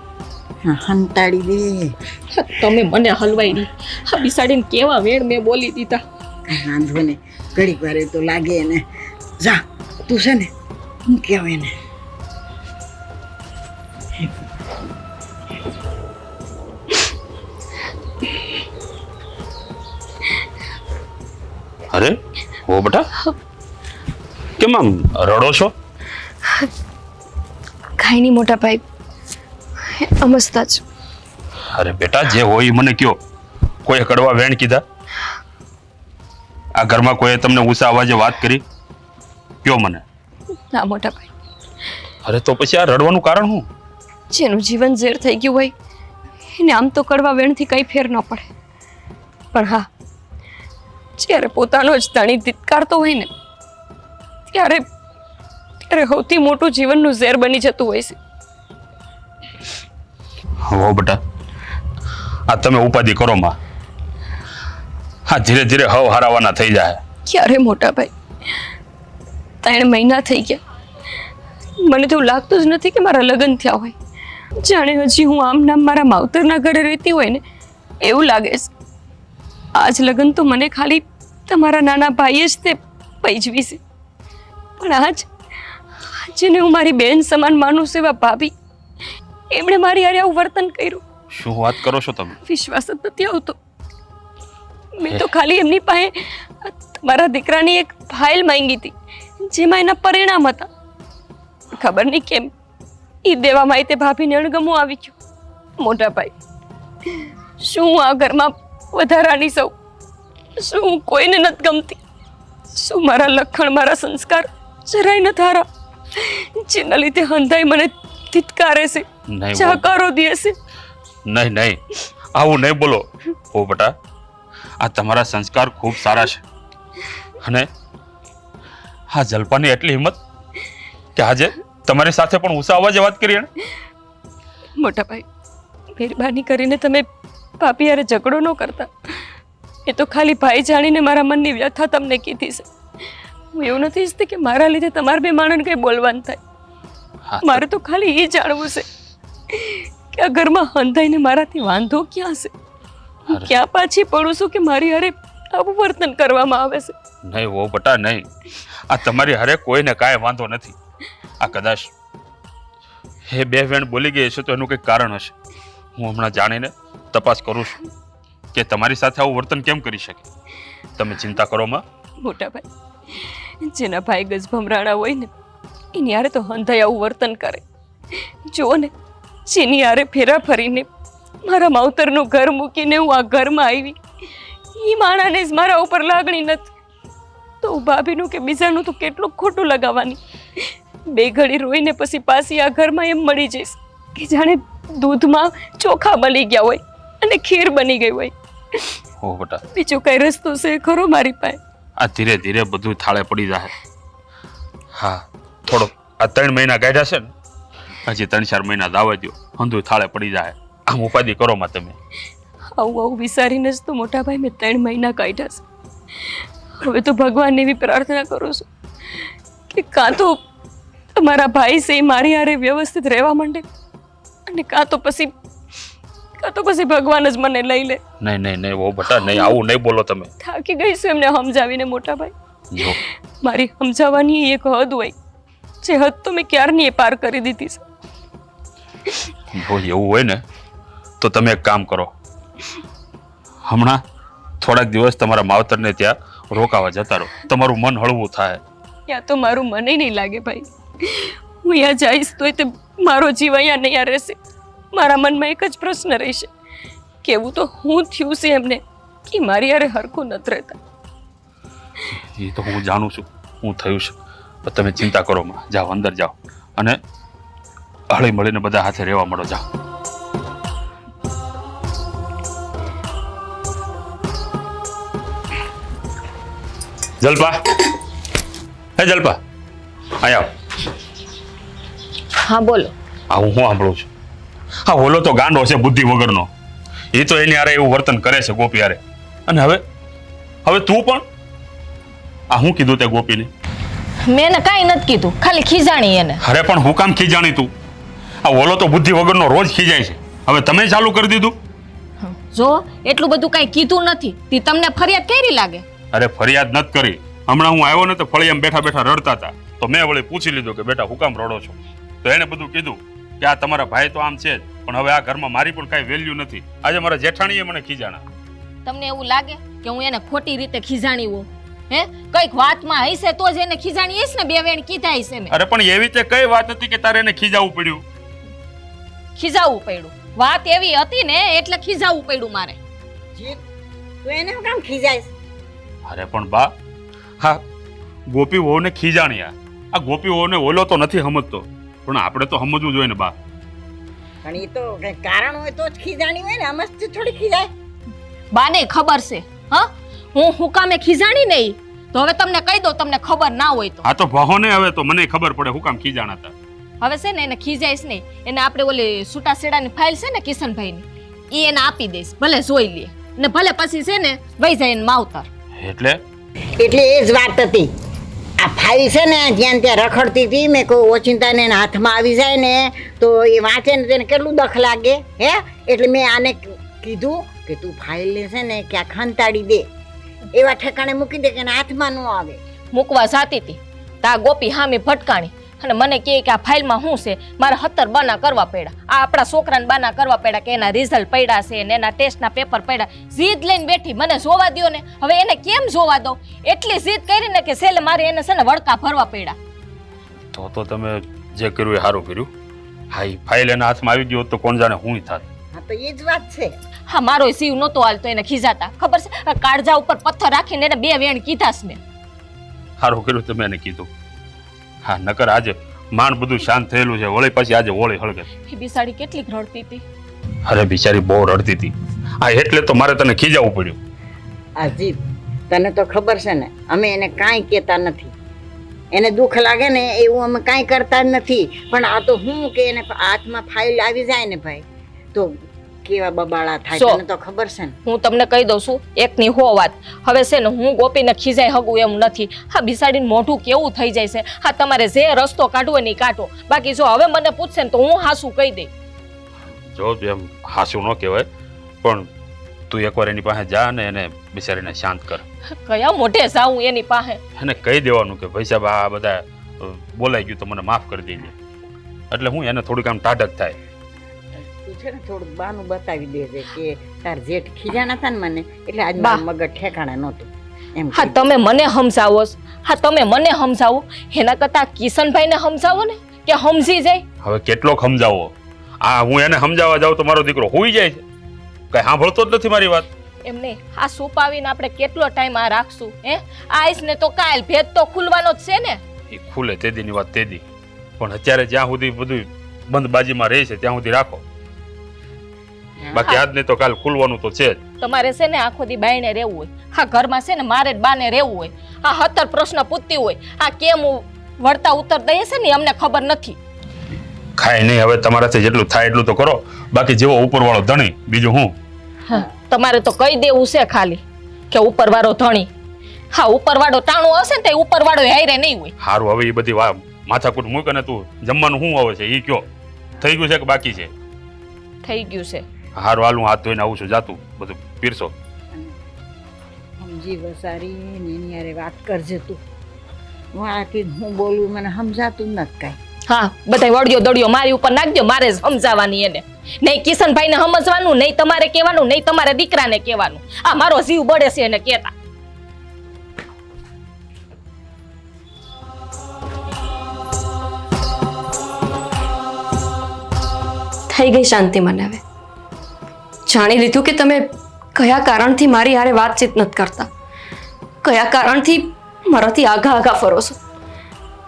હંતાડી દે. તમે મને હલવાઈ દી. આ બિસાડીને કેવા વેણ મેં બોલી દીધા. કાંઈ વાંધો નહીં. ઘડીક વારે તો લાગે એને. જા તું છે ને હું કહેવાય ને. અરે ઓ બેટા, કેમ આમ રડો છો? કાંઈ નહીં મોટા ભાઈ, અમસ્તા જ. અરે બેટા, જે હોય એ મને કયો. કોઈ કડવા વેણ કીધા? આ ઘરમાં કોઈ તમને ઊંચા અવાજે વાત કરી? કયો મને. ના મોટા ભાઈ, અરે તો પછી આ રડવાનું કારણ શું? જેનું જીવન ઝેર થઈ ગયું હોય એને આમ તો કડવા વેણથી કંઈ ફેર ન પડે, પણ હા, જ્યારે પોતાનો જ ધણી ધિક્કારતો હોય ને ત્યારે સૌથી મોટું જીવનનું ઝેર બની જતું હોય છે. હો બેટા, આ તમે ઉપાધિ કરો માં. હા, ધીરે ધીરે હવ હારાવાના થઈ જાય. ક્યારે મોટા ભાઈ, 3 મહિના થઈ ગયા, મને તો એવું લાગતું જ નથી કે મારા લગ્ન થયા હોય. જાણે હજી હું આમ નામ મારા માવતરના ઘરે રહેતી હોય ને એવું લાગે છે. આજ લગ્ન તો મને ખાલી તમારા નાના ભાઈએ જ તે પૈજવી છે, પણ આજ જેને હું મારી બેન સમાન માનું છું એવા ભાભી, એમણે મારી હારે આવું વર્તન કર્યું. શું વાત કરો છો તમે? વિશ્વાસ જ નથી આવતો. મેં તો ખાલી એમની પાસે તમારા દીકરાની એક ફાઇલ માંગી હતી જેમાં એના પરિણામ હતા. ખબર નહીં કેમ એ દેવામાં તે ભાભીને અણગમો આવી ગયો. મોટા ભાઈ, શું હું આ ઘરમાં વધારાની સૌ? શું હું કોઈને નથી ગમતી? શું મારા લખણ, મારા સંસ્કાર જરાય ન થારા, જેના લીધે હંધાઈ મને ધિત્કારે છે, નહીં જાકારો દે છે? નહીં નહીં, આવું નહીં બોલો ઓ બેટા. આ તમારા સંસ્કાર ખૂબ સારા છે. અને હા, જલ્પાની એટલી હિંમત કે આજે તમારી સાથે પણ ઊંચા અવાજે વાત કરી એણે. મોટા ભાઈ, મહેરબાની કરીને તમે ભાભી હારે ઝઘડો ન કરતા. એ તો ખાલી ભાઈ જાણીને મારા મનની વ્યથા તમને કીધી છે. હું એવું નથી ઈચ્છતી કે મારા લીધે તમારે બે માણસને કંઈ બોલવાનું થાય. હા, મારે તો ખાલી એ જાણવું છે કે આ ઘરમાં હંધાઈને મારાથી વાંધો ક્યાં છે? હું અરે. ક્યાં પાછી પડું છું કે મારી હારે આવું વર્તન કરવામાં આવે છે? નહીં ઓ બેટા નહીં, આ તમારી હારે કોઈને કાંઈ વાંધો નથી. આ કદાચ એ બે વેણ બોલી ગઈ હશે તો એનું કંઈક કારણ હશે. હું હમણાં જાણીને તપાસ કરું છું કે તમારી સાથે આવું વર્તન કેમ કરી શકે. તમે ચિંતા કરો માં. મોટા ભાઈ, જેના ભાઈ ગજભમરાણા હોય ને એની હારે તો હંધાઈ આવું વર્તન કરે. જુઓ ને, જેની હારે ફેરા ફરીને મારા માવતરનું ઘર મૂકીને હું આ ઘરમાં આવી, એ માણાને જ મારા ઉપર લાગણી નથી તો હું ભાભીનું કે બીજાનું તો કેટલું ખોટું લગાવવાની. બે ઘડી રોઈને પછી પાછી આ ઘરમાં એમ મળી જઈશ કે જાણે દૂધમાં ચોખા બની ગયા હોય અને ખીર બની ગઈ હોય. ઓ બેટા, બીજો કઈ રસ્તો છે ખરો મારી પાસે? આ ધીરે ધીરે બધું થાળે પડી જાય. હા, થોડો આ 3 મહિના કાઢ્યા છે ને, હજી 3-4 મહિના દાવા દો, હંધું થાળે પડી જાય. આમ ઉપાધિ કરો માં તમે. આવું વિચારીને જ તો મોટા ભાઈ મેં 3 મહિના કાઢ્યા છે. હવે તો ભગવાનને એવી પ્રાર્થના કરું છું કે કાં તો તમારા ભાઈ છે એ મારી હારે વ્યવસ્થિત રહેવા માંડે અને કાં તો પછી ભગવાન જ મને લઈ લે. નહીં નહીં નહીં ઓ બેટા નહીં, આવું નહીં બોલો તમે. થાકી ગઈ છું એમને સમજાવીને મોટા ભાઈ. જો મારી સમજાવવાની એક હદ હોય, જે હદ તો મેં ક્યારની એ પાર કરી દીધી છે. જો એવું હોય ને તો તમે એક કામ કરો, હમણાં થોડાક દિવસ તમારા માવતરને ત્યાં રોકાવા જતા રહો, તમારું મન હળવું થાય. ત્યાં તો મારું મને નહીં લાગે ભાઈ. હું અહીંયા જઈશ તોય તે મારો જીવ અહીંયા નહીં રહેશે. મારા મનમાં એક જ પ્રશ્ન રહેશે કે એવું તો હું થયું છે એમને કે મારી હારે હરખું નથી રહેતા. એ તો હું જાણું છું હું થયું છે, પણ તમે ચિંતા કરો માં. જાઓ અંદર જાઓ અને હળી મળીને બધા હાથે રહેવા મળો. જાઓ. જલ્પા, હે જલ્પા, આય આવ. હા બોલો. આ હું સાંભળું છું. હા, ઓલો તો ગાંડો છે બુદ્ધિ વગરનો. એ તો એની હારે એવું વર્તન કરે છે ગોપી હારે. અને હવે તું પણ આ હું કીધું તે ગોપીને? મેં એને કાંઈ નથી કીધું, ખાલી ખીજાણી એને. અરે પણ હું કામ ખીજાણી તું? આ ઓલો તો બુદ્ધિ વગરનો રોજ ખીજાય છે. હવે તમે ચાલુ કરી દીધું? જો એટલું બધું કાંઈ કીધું નથી, તે તમને ફરિયાદ કેરી લાગે? અરે ફરિયાદ નથી કરી. હમણાં હું આવ્યો ને તો ફળિયામાં બેઠા બેઠા રડતા હતા, તો મેં વળી પૂછી લીધું કે બેટા હું કામ રડો છો? તો એને બધું કીધું કે આ તમારા ભાઈ તો આમ છે જ, પણ હવે આ ઘરમાં મારી પણ કાંઈ વેલ્યુ નથી. આજે મારા જેઠાણીએ મને ખીજાણા. તમને એવું લાગે કે હું એને ખોટી રીતે ખીજાણી હોઉં? હે, કઈક વાતમાં હશે તો જ એને ખીજાણી હશે ને. બે વેણ કીધા હશે મેં. અરે પણ એવી રીતે કઈ વાત હતી કે તારે એને ખીજાવવું પડ્યું? ખીજાવવું પડ્યું? વાત એવી હતી ને એટલે ખીજાવવું પડ્યું મારે. જીત, તું એને શું કામ ખીજાઈશ? અરે પણ બા, હા ગોપી વહુને ખીજાણ્યા. આ ગોપી વહુને ઓલો તો નથી સમજતો, પણ આપણે તો સમજવું જોઈએ ને બા. પણ એ તો કઈ કારણ હોય તો જ ખીજાણી હોય ને, અમસ્તી થોડી ખીજાય. બાને ખબર છે. હા, હું કામે ખીજાણી નહીં તો હવે તમને કહી દઉં, તમને ખબર ના હોય તો. આ તો ભાહોને હવે તો મને ખબર પડે હું કામ ખીજાણા હતા. હવે છે ને એને ખીજાઈશ નહીં, એને આપણે ઓલી છૂટા છેડાની ફાઇલ છે ને કિશનભાઈની, એ એને આપી દઈશ, ભલે જોઈ લે ને ભલે પછી છે ને વહી જાય એને માવતર. એટલે એ જ વાત હતી. આ ફાઇલ છે ને જ્યાં ત્યાં રખડતી હતી, મેં કહું ઓચિંતાને એના હાથમાં આવી જાય ને તો એ વાંચે ને તેને કેટલું દખ લાગે. હે, એટલે મેં આને કીધું કે તું ફાઇલ છે ને ક્યાંક ખંતાડી દે, એવા ઠેકાણે મૂકી દે કે એના હાથમાં ન આવે. મૂકવા જાતી હતી તા ગોપી હામી ભટકાણી અને મને કહે કે આ ફાઇલમાં શું છે, મારે 17 બાના કરવા પડ્યા. આ આપણા છોકરાને બાના કરવા પડ્યા કે એના રિઝલ્ટ પડ્યા છે ને એના ટેસ્ટના પેપર પડ્યા. જીદ લઈને બેઠી, મને જોવા દ્યો ને. હવે એને કેમ જોવા દો? એટલી જીદ કરીને કે છેલ્લે મારે એને છે ને વળકા ભરવા પડ્યા. તો તમે જે કર્યું એ સારું કર્યું. હા, એ ફાઇલ એના હાથમાં આવી ગયો તો કોણ જાણે હું થાત. હા, તો એ જ વાત છે. હા, મારો જીવ નહોતો હાલતો એને ખીજાતા. ખબર છે, કાળજા ઉપર પથ્થર રાખીને એને 2 વેણ કીધા છે મેં. સારું કર્યું તમે એને કીધું. હા, નકર આજે માંડ બધું શાંત થયેલું છે, વળી પછી આજે હોળી હળગે. એ બિસાડી કેટલીક રડતી હતી. અરે બિચારી બહુ રડતી હતી. હા, એટલે તો મારે તને ખીજાવવું પડ્યું. અજીત, તને તો ખબર છે ને, અમે એને કાંઈ કહેતા નથી. એને દુઃખ લાગે ને એવું અમે કાંઈ કરતા જ નથી. પણ આ તો હું કે એને હાથમાં ફાઇલ આવી જાય ને ભાઈ, તો કેવા બબાળા થાય. સો. તને તો ખબર છે ને. હું તમને કહી દઉં છું એકની હો વાત. હવે છે ને હું ગોપીને ખીજાઈ હગું એમ નથી. હા, બિસાડીને મોઢું કેવું થઈ જાય છે. હા, તમારે જે રસ્તો કાઢવો ને એ કાઢો. બાકી જો હવે મને પૂછશે ને તો હું હાસું કહી દઈ. જો તું એમ હાસું ન કહેવાય, પણ તું એકવાર એની પાસે જા ને એને બિચારીને શાંત કર. કયા મોઢે જાઉં એની પાસે? એને કહી દેવાનું કે ભાઈ સાહેબ આ બધા બોલાઈ ગયું તો મને માફ કરી દેજે. એટલે હું એને થોડીક આમ ટાઢક થાય. તું છે ને થોડુંક બાનું બતાવી દેજે કે તાર જેઠ ખીજાના હતા ને મને, એટલે આજ બા. મારું મગજ ઠેકાણે નહોતું એમ. હા, તમે મને સમજાવો છો. હા, તમે મને સમજાવો. એના કરતા કિશનભાઈને સમજાવો ને કે સમજી જાય. હવે કેટલોક સમજાવો. આ હું એને સમજાવવા જાઉં તો મારો દીકરો હોઈ જાય છે, કઈ સાંભળતો જ નથી મારી વાત. એમને આ સુપાવીને આપણે કેટલો ટાઈમ આ રાખશું? હે, આઈસ ને તો કાલ ભેદ તો ખુલવાનો જ છે ને. એ ખુલે તેદીની વાત તેદી, પણ અત્યારે જ્યાં સુધી બધું બંધબાજીમાં રહે છે ત્યાં સુધી રાખો. બાકી આજ નહીં તો કાલ ખુલવાનું તો છે જ. તમારે છે ને આખો દી બાયણે રહેવું હોય. હા, ઘરમાં છે ને મારે જ બાને રહેવું હોય. આ 17 પ્રશ્ન પૂછતી હોય. આ કેમ વળતા ઉત્તર દઈએ છે ને અમને ખબર નથી. ખાય નહીં, હવે તમારાથી જેટલું થાય એટલું તો કરો. બાકી જેવો ઉપરવાળો ધણી બીજું હું. તમારે તો કહી દેવું છે ખાલી કે ઉપરવાળો ધણી. હા, ઉપરવાળો ટાણું હશે ને તે ઉપરવાળો હારે નહીં હોય. સારું, હવે એ બધી માથાકૂટ મૂક અને તું જમવાનું શું આવે છે એ કયો. થઈ ગયું છે કે બાકી છે? થઈ ગયું છે. હારું, હાલ હું હાથ ધોઈને આવું છું, જાતું બધું પીરસો. સમજી વસારી ને એની હારે વાત કરજે તું. વાળાથી હું બોલું મને સમજાતું જ નથી કાંઈ. હા, બધા વળ્યો દળ્યો મારી ઉપર નાખજો. મારે જ સમજાવવાની એને. નહીં કિશનભાઈને સમજવાનું, નહીં તમારે કહેવાનું, નહીં તમારે દીકરાને કહેવાનું. આ મારો જીવ બળે છે એને કહેતા. થઈ ગઈ શાંતિ મને. હવે જાણી લીધું કે તમે કયા કારણથી મારી હારે વાતચીત નથી કરતા, કયા કારણથી મારાથી આગા આગા ફરો છો,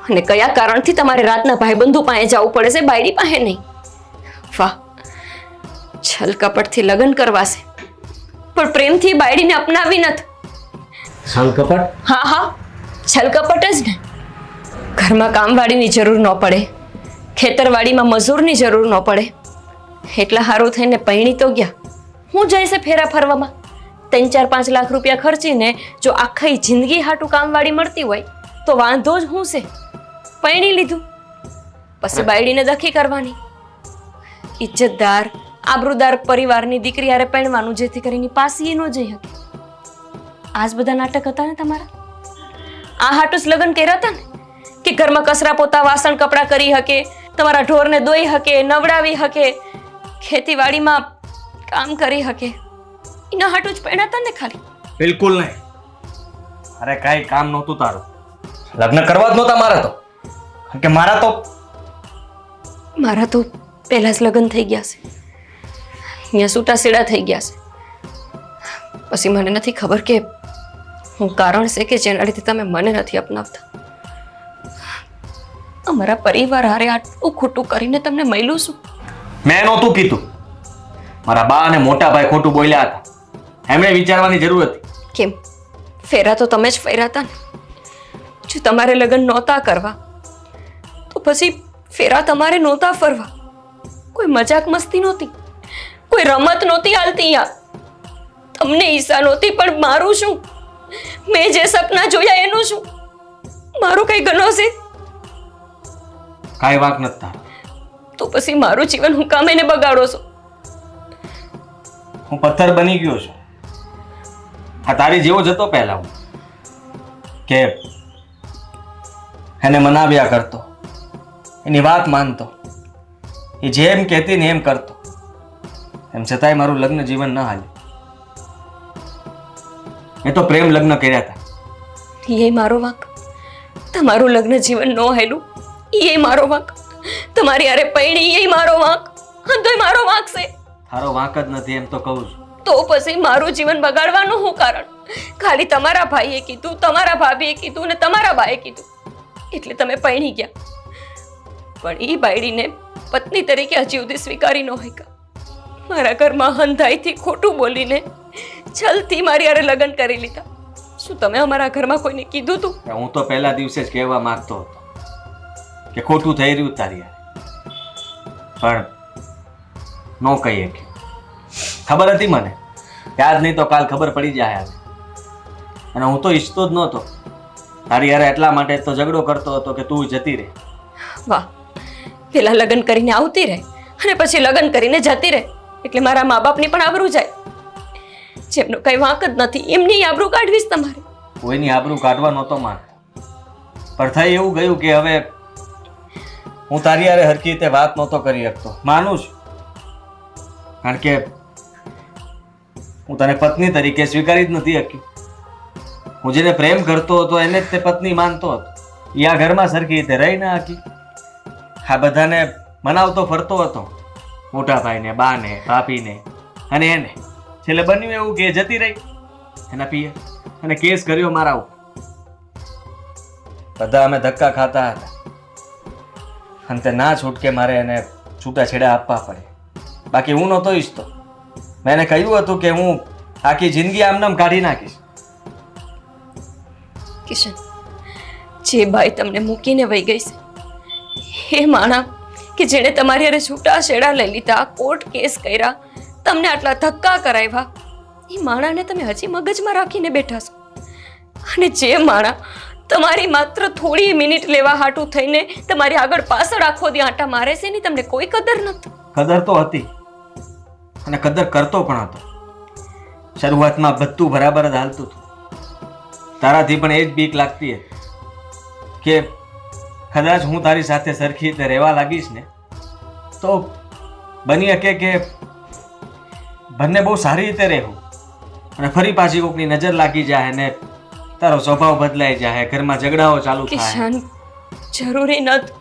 અને કયા કારણથી તમારે રાતના ભાઈબંધુ પાસે જવું પડે છે, બાયડી પાસે નહીં. વાહ, છલ કપટથી લગ્ન કરવાશે પણ પ્રેમથી બાયડીને અપનાવી નથી. છલ કપટ? હા હા, છલ કપટ જ ને. ઘરમાં કામવાળીની જરૂર ન પડે, ખેતરવાડીમાં મજૂરની જરૂર ન પડે. એટલા સારું થઈને પૈણી તો ગયા. હું જઈશે ફેરા ફરવામાં? 3-4-5 લાખ રૂપિયા ખર્ચીને જો આખી જિંદગી હાટું કામવાળી મળતી હોય તો વાંધો જ હું છે. પૈણી લીધું, પછી બાયડીને દખી કરવાની. ઇજ્જતદાર આબરૂદાર પરિવારની દીકરી હારે પૈણવાનું, જેથી કરીને પાસી ન જઈ શકે. આજ બધા નાટક હતા ને તમારા? આ હાટું જ લગ્ન કર્યા હતા ને કે ઘરમાં કચરા પોતા વાસણ કપડાં કરી શકે, તમારા ઢોરને દોઈ શકે, નવડાવી શકે, ખેતીવાડીમાં કામ કરી શકે. એના હાટું જ પૈણા હતા ને ખાલી? બિલકુલ નહીં. અરે કાંઈ કામ નહોતું તારું. લગ્ન કરવા જ નહોતા મારા તો. કારણ કે મારા તો પહેલા જ લગ્ન થઈ ગયા છે. અહીંયા છૂટા છેડા થઈ ગયા છે. પછી મને નથી ખબર કે હું કારણ છે કે જેના લીધે તમે મને નથી અપનાવતા. અમારા પરિવાર હારે આટલું ખોટું કરીને તમને મળ્યું શું? મેં નહોતું કીધું. મારા બા અને મોટા ભાઈ ખોટું બોલ્યા હતા. એમણે વિચારવાની જરૂર હતી. કેમ? ફેરા તો તમે જ ફેર્યા હતા ને. જો તમારે લગ્ન નહોતા કરવા તો પછી ફેરા તમારે નહોતા ફરવા. કોઈ મજાક મસ્તી નહોતી, કોઈ રમત નહોતી હાલતી અહીંયા. તમને ઈચ્છા નહોતી, પણ મારું શું? મેં જે સપના જોયા એનું શું? મારું કઈ ગનો છે? કાંઈ વાંક નથી તારો. તો પછી મારું જીવન હું કામ એને બગાડો છો? હું પથ્થર બની ગયો છું. આ તારી જેવો જ હતો પહેલા હું, કે એને મનાવ્યા કરતો, એની વાત માનતો, એ જેમ કહેતી ને એમ કરતો. એમ છતાંય મારું લગ્ન જીવન ન હાલ્યું. મેં તો પ્રેમ લગ્ન કર્યા હતા. એ મારો વાંક? તમારું લગ્ન જીવન ન હાલ્યું એ મારો વાંક? તમારી હારે પૈણી એ મારો વાંક? તોય મારો વાંક છે. તારો વાંક જ નથી એમ તો કહું છું. તો પછી મારું જીવન બગાડવાનું શું કારણ? ખાલી તમારા ભાઈએ કીધું, તમારા ભાભીએ કીધું ને તમારા બાએ કીધું એટલે તમે પરણી ગયા. પણ એ બાયડીને પત્ની તરીકે હજી સુધી સ્વીકારી ન હોય કા? મારા ઘરમાં હંધાઈથી ખોટું બોલીને છલથી મારી હારે લગ્ન કરી લીધા. શું તમે અમારા ઘરમાં કોઈને કીધું તું? હું તો પહેલા દિવસે જ કહેવા માંગતો હતો કે ખોટું થઈ રહ્યું તારી હારે. પણ ન કહીએ કે ખબર હતી મને કે આજ નહીં તો કાલ ખબર પડી જાય હવે. અને હું તો ઈચ્છતો જ નહોતો તારી હારે, એટલા માટે તો ઝઘડો કરતો હતો કે તું જતી રહે. વાહ, પેલા લગ્ન કરીને આવતી રહે અને પછી લગ્ન કરીને જતી રહે એટલે મારા મા બાપની પણ આબરૂ જાય. જેમનો કઈ વાંક જ નથી એમની આબરૂ કાઢવીશ તમારે. કોઈની આબરૂ કાઢવા નહોતો માંગતો, પણ થઈ એવું ગયું કે હવે હું તારી હારે હરખી રીતે વાત નહોતો કરી શકતો. માનું છું, કારણ કે હું તને પત્ની તરીકે સ્વીકારી જ નથી શક્યો. હું જેને પ્રેમ કરતો હતો એને જ તે પત્ની માનતો હતો. એ આ ઘરમાં સરખી રીતે રહી ના શકી. આ બધાને મનાવતો ફરતો હતો, મોટા ભાઈને, બાને, ભાભીને, અને એને. છેલ્લે બન્યું એવું કે એ જતી રહી એના પિયર અને કેસ કર્યો મારા ઉપર. બધા અમે ધક્કા ખાતા હતા અને તે ના છૂટકે મારે એને છૂટાછેડા આપવા પડે. બાકી હું નહોતો ઈચ્છતો. મેં એને કહ્યું હતું કે હું આખી જિંદગી આમનામ કાઢી નાખીશ. કિશન, જે બાઈ તમને મૂકીને વહી ગઈ છે એ માણા કે જેણે તમારી હારે છૂટાછેડા લઈ લીધા, કોર્ટ કેસ કર્યા, તમને આટલા ધક્કા કરાવ્યા, એ માણાને તમે હજી મગજમાં રાખીને બેઠા છો. અને જે માણા તમારી માત્ર થોડી મિનિટ લેવા હાટું થઈને તમારી આગળ પાછળ આખો દી આંટા મારે છે ને તમને કોઈ કદર નથી. કદર તો હતી અને કદર કરતો પણ હતો. શરૂઆતમાં બધું બરાબર જ હાલતું હતું. તારાથી પણ એ જ બીક લાગતી હતી કે કદાચ હું તારી સાથે સરખી રીતે રહેવા લાગીશ ને તો બની શકે કે બંને બહુ સારી રીતે રહેવું અને ફરી પાછી કોકની નજર લાગી જાય ને તારો સ્વભાવ બદલાઈ જાય, ઘરમાં ઝઘડાઓ ચાલુ થાય. કિશન, જરૂરી નથી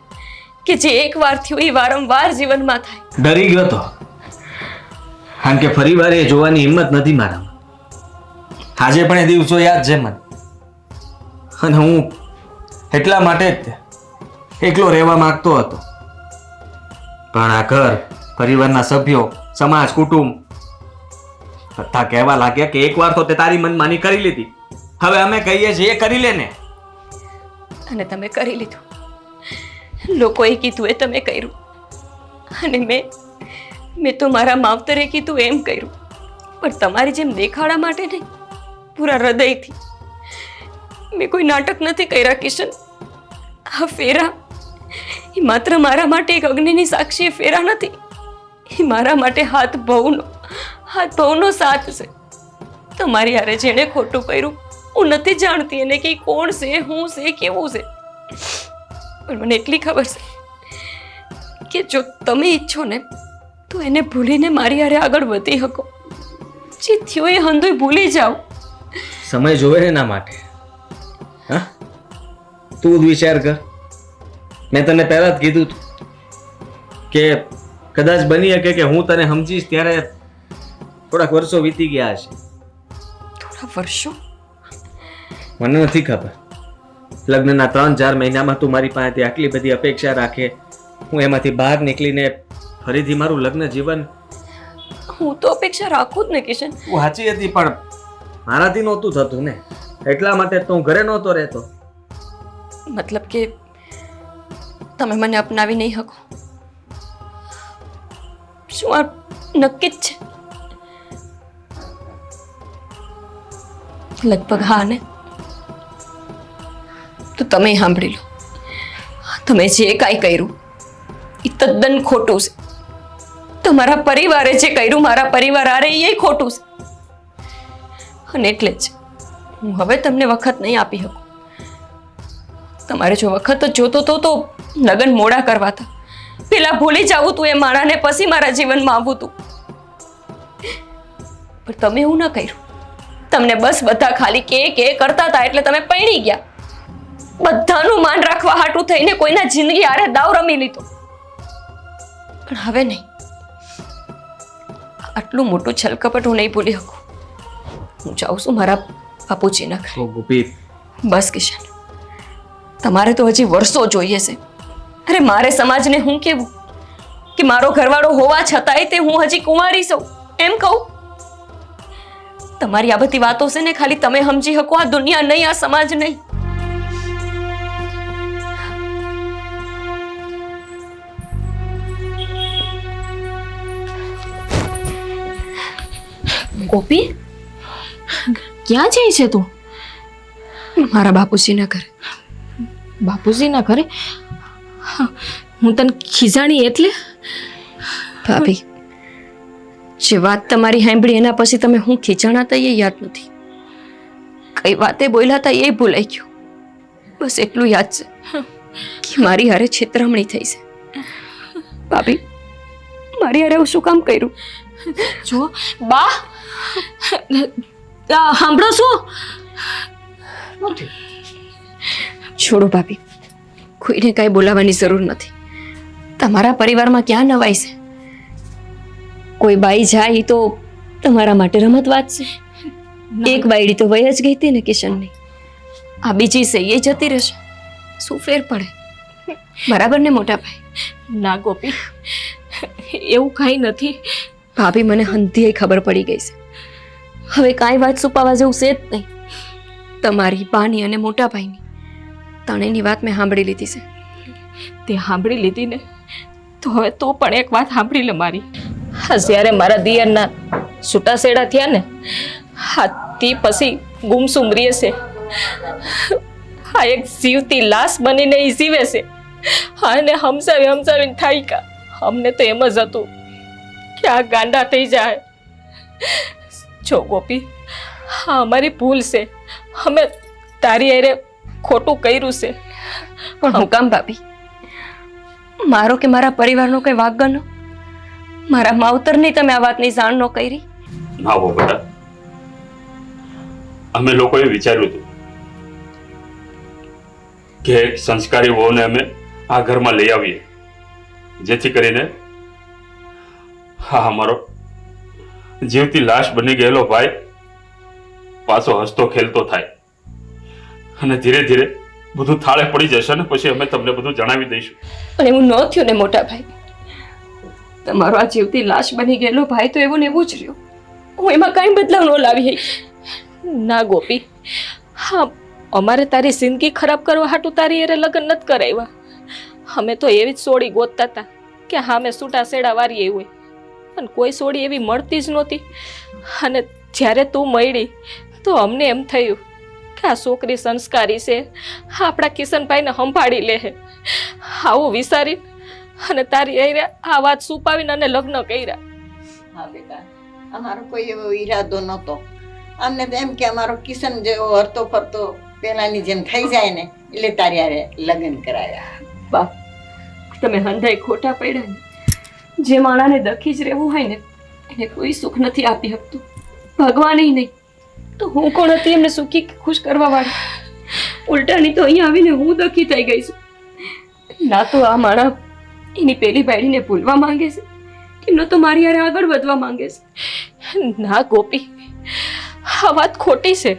કે જે એકવાર થયું એ વારંવાર જીવનમાં થાય. ડરી ગયો તો, કારણ કે ફરી વાર એ જોવાની હિંમત નથી મારામાં. આજે પણ એ દિવસો યાદ છે મને, અને હું એટલા માટે જ એકલો રહેવા માંગતો હતો. પણ આ ઘર, પરિવારના સભ્યો, સમાજ, કુટુંબ બધા કહેવા લાગ્યા કે એકવાર તો તે તારી મનમાની કરી લીધી, હવે અમે કહીએ છીએ એ કરી લે ને. અને તમે કરી લીધું. લોકોએ કીધું એ તમે કર્યું અને મેં તો મારા માવતરે કીધું એમ કર્યું. પણ તમારી જેમ દેખાડા માટે નહીં, પૂરા હૃદયથી. મેં કોઈ નાટક નથી કર્યા કિશન. આ ફેરા એ માત્ર મારા માટે એક અગ્નિની સાક્ષી ફેરા નથી, એ મારા માટે હાથ ભવનો સાથ છે. તમારી હારે જેણે ખોટું કર્યું હું નથી જાણતી એને કે કોણ છે, હું છે, કેવું છે. પણ મને એટલી ખબર છે કે જો તમે ઈચ્છો ને તો એને ભૂલીને મારી હારે આગળ વધી શકો. જે થયો એ હંધુય ભૂલી જાઓ. સમય જોવે ને એના માટે. હા, તું જ વિચાર કર. મેં તને પહેલા જ કીધું હતું કે કદાચ બની શકે કે હું તને સમજીશ ત્યારે થોડાક વર્ષો વીતી ગયા હશે. થોડા વર્ષો? મને નથી ખબર. લગ્નના 3-4 મહિનામાં તું મારી પાસેથી આટલી બધી અપેક્ષા રાખે, હું એમાંથી બહાર નીકળીને ફરીથી મારું લગ્ન જીવન. હું તો અપેક્ષા રાખું જ ને કિશન. હું સાચી હતી પણ મારાથી નહોતું થતું ને, એટલા માટે તો હું ઘરે નહોતો રહેતો. મતલબ કે તમે મને અપનાવી નહીં શકો? શું આ નક્કી જ છે? લગભગ હા ને? તો તમે સાંભળી લો, તમે જે કાંઈ કર્યું એ તદ્દન ખોટું છે. તમારા પરિવારે જે કર્યું મારા પરિવાર આરે એ ખોટું છે. અને એટલે જ હું હવે તમને વખત નહીં આપી શકું. તમારે જો વખત જ જોતો તો લગ્ન મોડા કરવા હતા. પેલા ભૂલી જવું તું એ માણાને, પછી મારા જીવનમાં આવવું તું. પણ તમે એવું ન કર્યું. તમને બસ બધા ખાલી કે કરતા હતા એટલે તમે પૈણી ગયા. બધાનું માન રાખવા હાટું થઈને કોઈના જિંદગી હારે દાવ રમી લીધો. પણ હવે નહીં. આટલું મોટું છલકપટ હું નહીં ભૂલી શકું. હું જાઉં છું મારા બાપુજીના ઘરે. તો ગોપી બસ કિશન, તમારે તો હજી વર્ષો જોઈએ છે. અરે મારે સમાજને હું કેવું કે મારો ઘરવાળો હોવા છતાંય તે હું હજી કુંવારી છું એમ કહું? તમારી આ બધી વાતો છે ને ખાલી તમે સમજી શકો, આ દુનિયા નહીં, આ સમાજ નહીં. ગોપી, ક્યાં જાય છે તું? મારા બાપુજીના ઘરે. બાપુજીના ઘરે? હું તને ખીજાણી એટલે? ભાભી, જે વાત તમારી સાંભળી એના પછી તમે હું ખીચાણા હતા એ યાદ નથી. કઈ વાતે બોલ્યા હતા એ ભૂલાઈ ગયું. બસ એટલું યાદ છે કે મારી હારે છેતરામણી થઈ છે. ભાભી, મારી હારે એવું શું કામ કર્યું? જો બા, સાંભળો શું? છોડો ભાભી, કોઈને કાંઈ બોલાવવાની જરૂર નથી. તમારા પરિવારમાં ક્યાં નવાઈ છે? કોઈ બાઈ જાય તો તમારા માટે રમત વાત છે. એક બાયડી તો વય જ ગઈ હતી ને કિશનની. આ બીજી છે એ જતી રહેશે. શું ફેર પડે? બરાબર ને મોટા ભાઈ? ના ગોપી, એવું કાંઈ નથી. ભાભી, મને હંધી ખબર પડી ગઈ છે. હવે કાંઈ વાત છુપાવા જેવું છે જ નહીં. તમારી બાની અને મોટા ભાઈની ત્રણેયની વાત મેં સાંભળી લીધી છે. તે સાંભળી લીધી ને તો હવે તો પણ એક વાત સાંભળી લે મારી. હા, જ્યારે મારા દિયરના છૂટાછેડા થયા ને, હા તે પછી ગુમસુમ રહે છે. હા, એક જીવતી લાશ બનીને એ જીવે છે. હા, ને હમસાવીને થાય કા. અમને તો એમ જ હતું કે આ ગાંડા થઈ જાય. જો ગોપી, હા અમારી ભૂલ છે. અમે તારી હારે ખોટું કર્યું છે. પણ હું કામ ભાભી? મારો કે મારા પરિવારનો કઈ વાંક ગણો? મારા માવતરની તમે આ વાતની જાણ ન કરી? ના હો બેટા, અમે લોકોએ વિચાર્યું હતું કે એક સંસ્કારી વહુને અમે આ ઘરમાં લઈ આવીએ, જેથી કરીને હા અમારો જીવતી લાશ બની ગયેલો ભાઈ પાછો હસતો ખેલતો થાય અને ધીરે ધીરે બધું થાળે પડી જશે ને પછી અમે તમને બધું જણાવી દઈશું. પણ એવું ન થયું ને મોટા ભાઈ. તમારો આ જીવતી લાશ બની ગયેલો ભાઈ તો એવું ને એવું જ રહ્યો. હું એમાં કાંઈ બદલાવ ન લાવી. ના ગોપી, હા અમારે તારી જિંદગી ખરાબ કરવા હાટું તારી હારે લગ્ન નથી કરાવ્યા. અમે તો એવી જ સોડી ગોતતા હતા કે હા મેં છૂટા છેડા વારીએ હોય, અને કોઈ સોડી એવી મળતી જ નહોતી. અને જ્યારે તું મળી તો અમને એમ થયું કે આ છોકરી સંસ્કારી છે, આપણા કિશનભાઈને સંભાળી લે. આવું વિચારી અને તારી હારે આ વાત છુપાવીને અને લગ્ન કર્યા. હા બેટા, અમારો કોઈ એવો ઈરાદો નહોતો. અમને તો એમ કે અમારો કિશન જેવો હરતો ફરતો પેલાની જેમ થઈ જાય ને એટલે તારી હારે લગ્ન કરાવ્યા. બાપ, તમે હંધાઈ ખોટા પડ્યા ને. જે માણાને દખી જ રહેવું હોય ને એને કોઈ સુખ નથી આપી શકતું, ભગવાન નહીં. તો હું કોણ હતી એમને સુખી ખુશ કરવા વાળી? ઉલટાની તો અહીંયા આવીને હું દખી થઈ ગઈ છું. ના તો આ માણા એની પેલી બાયડીને ભૂલવા માંગે છે કે ન તો મારી હારે આગળ વધવા માંગે છે. ના ગોપી, આ વાત ખોટી છે.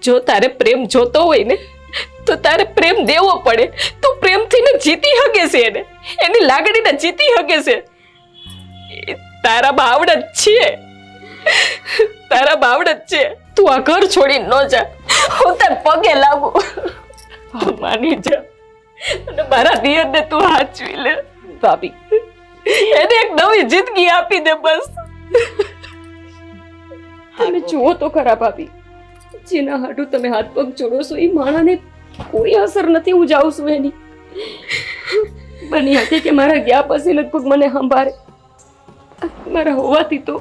જો તારે પ્રેમ જોતો હોય ને તો તારે પ્રેમ દેવો પડે. તું પ્રેમથી ને જીતી શકે છે, એને એની લાગણીને જીતી શકે છે. તારા બાવડ જ છે, તારા બાવડ જ છે. તું આ ઘર છોડીને ન જા, હું તાર પગે લાગુ. માની જા અને મારા દિયરને તું હાચવી લે. ભાભી, એને એક નવી જિંદગી આપી દે બસ. તમે જુઓ તો ખરા ભાભી, જેના હાટું તમે હાથ પગ જોડો છો એ માણાને કોઈ અસર નથી. હું જાઉં છું એની બની હતી કે મારા ગયા પછી લગભગ મને સંભાળે. મારા હોવાથી તો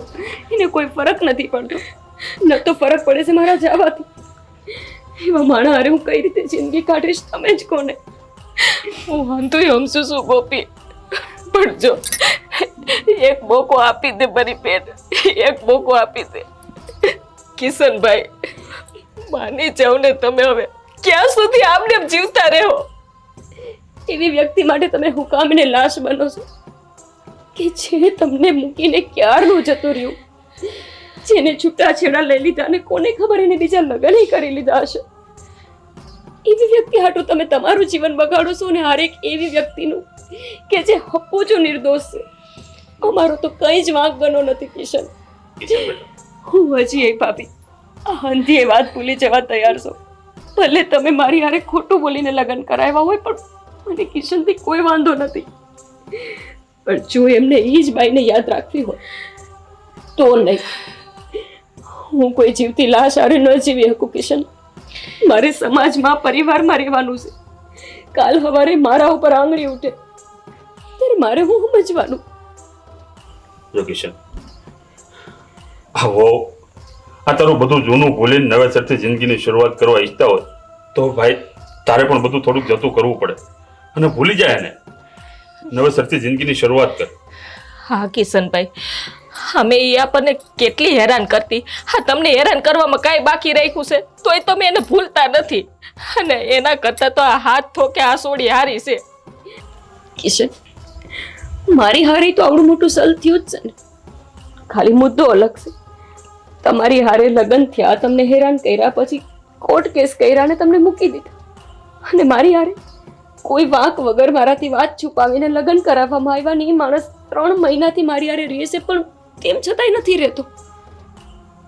એને કોઈ ફરક નથી પડતો, ન તો ફરક પડે છે મારા જવાથી. એવા માણા હારે હું કઈ રીતે જિંદગી કાઢીશ તમે જ કોને? હું વાંધો સમજુ છું ગોપી, પણ જો એક મોકો આપી દે મારી બેન, એક મોકો આપી દે. કિશનભાઈ, માની જાવ ને તમે. હવે ક્યાં સુધી આમને એમ જીવતા રહો? એવી વ્યક્તિ માટે તમે હુકામને લાશ બનો છો કે જે તમને મૂકીને ક્યારનું જતું રહ્યું, જેને છૂટાછેડા લઈ લીધા અને કોને ખબર એને બીજા લગ્ન કરી લીધા હશે, એવી વ્યક્તિ હાટું તમે તમારું જીવન બગાડો છો ને હરેક એવી વ્યક્તિનું કે જે હપ્પુચો નિર્દોષ છે. અમારો તો કંઈ જ વાંક બનો નથી કિશન. હું હજી એ ભાભી આ હંધી એ વાત ભૂલી જવા તૈયાર છો. ભલે તમે મારી હારે ખોટું બોલીને લગ્ન કરાવ્યા હોય, પણ મને કિશનથી કોઈ વાંધો નથી. પણ જો એમને એ જ બાઈને યાદ રાખવી હોય તો નહીં. હું કોઈ જીવતી લાશ હારે ન જીવી શકું કિશન. મારે સમાજમાં પરિવારમાં રહેવાનું છે. કાલ સવારે મારા ઉપર આંગળી ઉઠે ત્યારે મારે હું સમજવાનું. જો કિશન, આવો આ તારું બધું જૂનું ભૂલીને નવેસરથી જિંદગીની શરૂઆત કરવા ઈચ્છતા હોય તો ભાઈ તારે પણ બધું થોડુંક જતું કરવું પડે અને ભૂલી જાય ને નવેસરથી જિંદગીની શરૂઆત કર. હા કિશનભાઈ, અમે એ આપણને કેટલી હેરાન કરતી. હા, તમને હેરાન કરવામાં કાંઈ બાકી રાખ્યું છે તોય તમે એને ભૂલતા નથી. અને એના કરતાં તો આ હાથ થોકે આ સોડી હારી છે. કિશન, મારી હારે તો આવડું મોટું સલ થયું જ છે ને. ખાલી મુદ્દો અલગ છે. તમારી હારે લગ્ન થયા, તમને હેરાન કર્યા, પછી કોર્ટ કેસ કર્યા અને તમને મૂકી દીધા. અને મારી હારે કોઈ વાંક વગર મારાથી વાત છુપાવીને લગ્ન કરાવવામાં આવ્યા ને એ માણસ 3 મહિનાથી મારી હારે રહે છે, પણ તેમ છતાંય નથી રહેતો.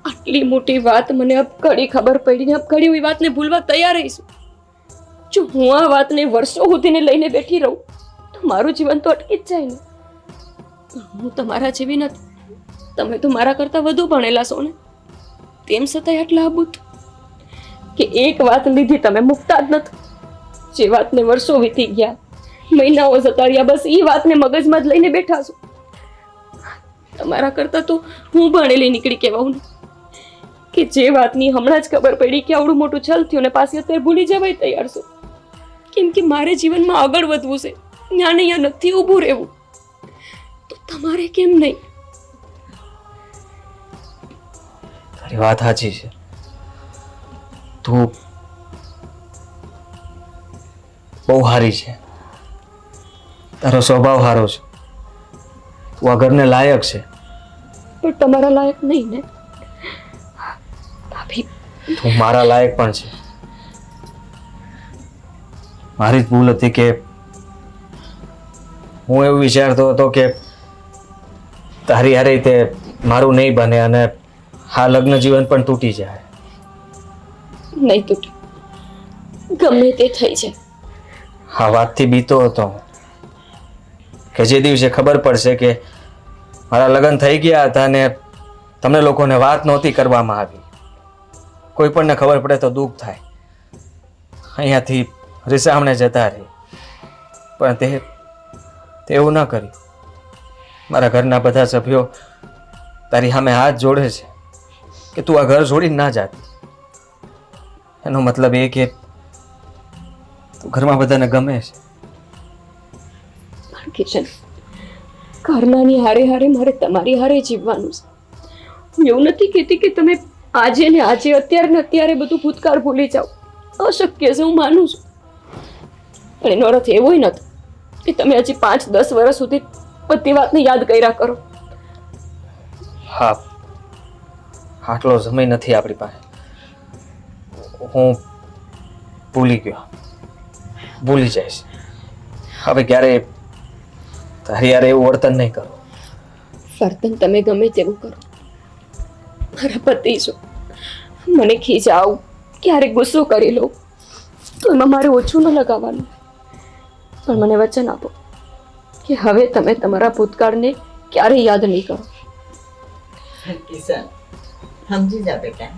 આટલી મોટી વાત મને અબઘડી ખબર પડી ને અબઘડી એ વાતને ભૂલવા તૈયાર રહીશું. જો હું આ વાતને વર્ષો સુધીને લઈને બેઠી રહું તો મારું જીવન તો અટકી જ જાય ને. હું તમારા જેવી નથી. તમે તો મારા કરતાં વધુ ભણેલા છો ને. તેમ છતાંય આટલા અબૂત કે એક વાત લીધી તમે મૂકતા જ નથી. જે વાતને વર્ષો વીતી ગયા, મહિનાઓ જતા રહ્યા, બસ એ વાતને મગજમાં જ લઈને બેઠા છો. તમારા કરતાં તો હું ભણેલી નીકળી કહેવાઉં ને કે જે વાતની હમણાં જ ખબર પડી કે આવડું મોટું છલ થયું ને પાછી અત્યારે ભૂલી જવાય તૈયાર છો. કેમ કે મારે જીવનમાં આગળ વધવું છે, ત્યાં ને અહીંયા નથી ઊભું રહેવું. તો તમારે કેમ નહીં? તારી વાત સાચી છે. તું બહુ સારી છે. તારો સ્વભાવ સારો છે. તું આ ઘરને લાયક છે. પણ તમારા લાયક નહીં ને ભાભી. તું મારા લાયક પણ છે. મારી જ ભૂલ હતી કે હું એવું વિચારતો હતો કે તારી હારે તે મારું નહીં બને અને આ લગ્ન જીવન પણ તૂટી જાય. નહીં તૂટે, ગમે તે થઈ જાય. આ વાતથી બીતો હતો કે જે દિવસે ખબર પડશે કે મારા લગ્ન થઈ ગયા હતા ને તમને લોકોને વાત નહોતી કરવામાં આવી. કોઈ પણને ખબર પડે તો દુઃખ થાય, અહીંયાથી રીસામણે જતા રહે. પણ તે એવું ન કર્યું. મારા ઘરના બધા સભ્યો તારી સામે હાથ જોડે છે કે તું આ ઘર છોડીને ના જાતી. એનો મતલબ એ કે તું ઘરમાં બધાને ગમે છે. પણ કિશન, ઘરનાની હારે હારે મારે તમારી હારે જીવવાનું છે. હું એવું નથી કહેતી કે તમે આજે ને આજે અત્યારે ને અત્યારે બધું ભૂતકાળ ભૂલી જાઓ. અશક્ય છે, હું માનું છું. પણ એનો અર્થ એવો નથી કે તમે હજી 5-10 વર્ષ સુધી બધી વાતને યાદ કર્યા કરો. હા, આટલો સમય નથી આપણી પાસે. હું ભૂલી ગયો, ભૂલી જઈશ. હવે ક્યારેય તારી યાર એવું વર્તન નહીં કરું. વર્તન તમે ગમે તેવું કરો, મારા પતિ છો. મને ખીજાવ, ક્યારેક ગુસ્સો કરી લો તો એમાં મારે ઓછું ન લગાવવાનું. પણ મને વચન આપો કે હવે તમે તમારા ભૂતકાળને ક્યારેય યાદ નહીં કરો. કિશન, સમજી જા બેટા.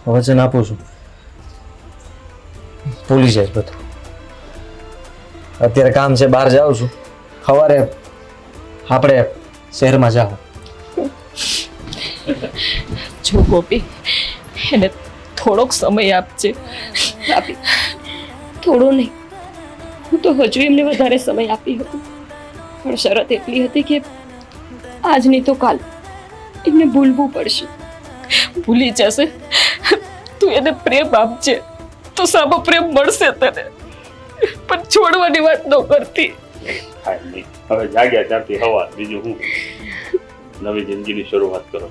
વચન આપું છું, ભૂલી જઈશ બધું. અત્યારે કામ છે, બહાર જાઉં છું. સવારે આપણે શહેરમાં જાઓ. જો ગોપી, એને થોડોક સમય આપજે. આપી થોડો નહીં, હું તો હજુ એમને વધારે સમય આપી હતી. પણ શરત એટલી હતી કે આજ નહીં તો કાલ એમને ભૂલવું પડશે. ભૂલી જશે. તું એને પ્રેમ આપજે તો સામો પ્રેમ મળશે તને. પણ છોડવાની વાત ન કરતી. કાંઈ નહીં, હવે જાગ્યા ત્યારથી હવા, બીજું હું નવી જિંદગીની શરૂઆત કરો.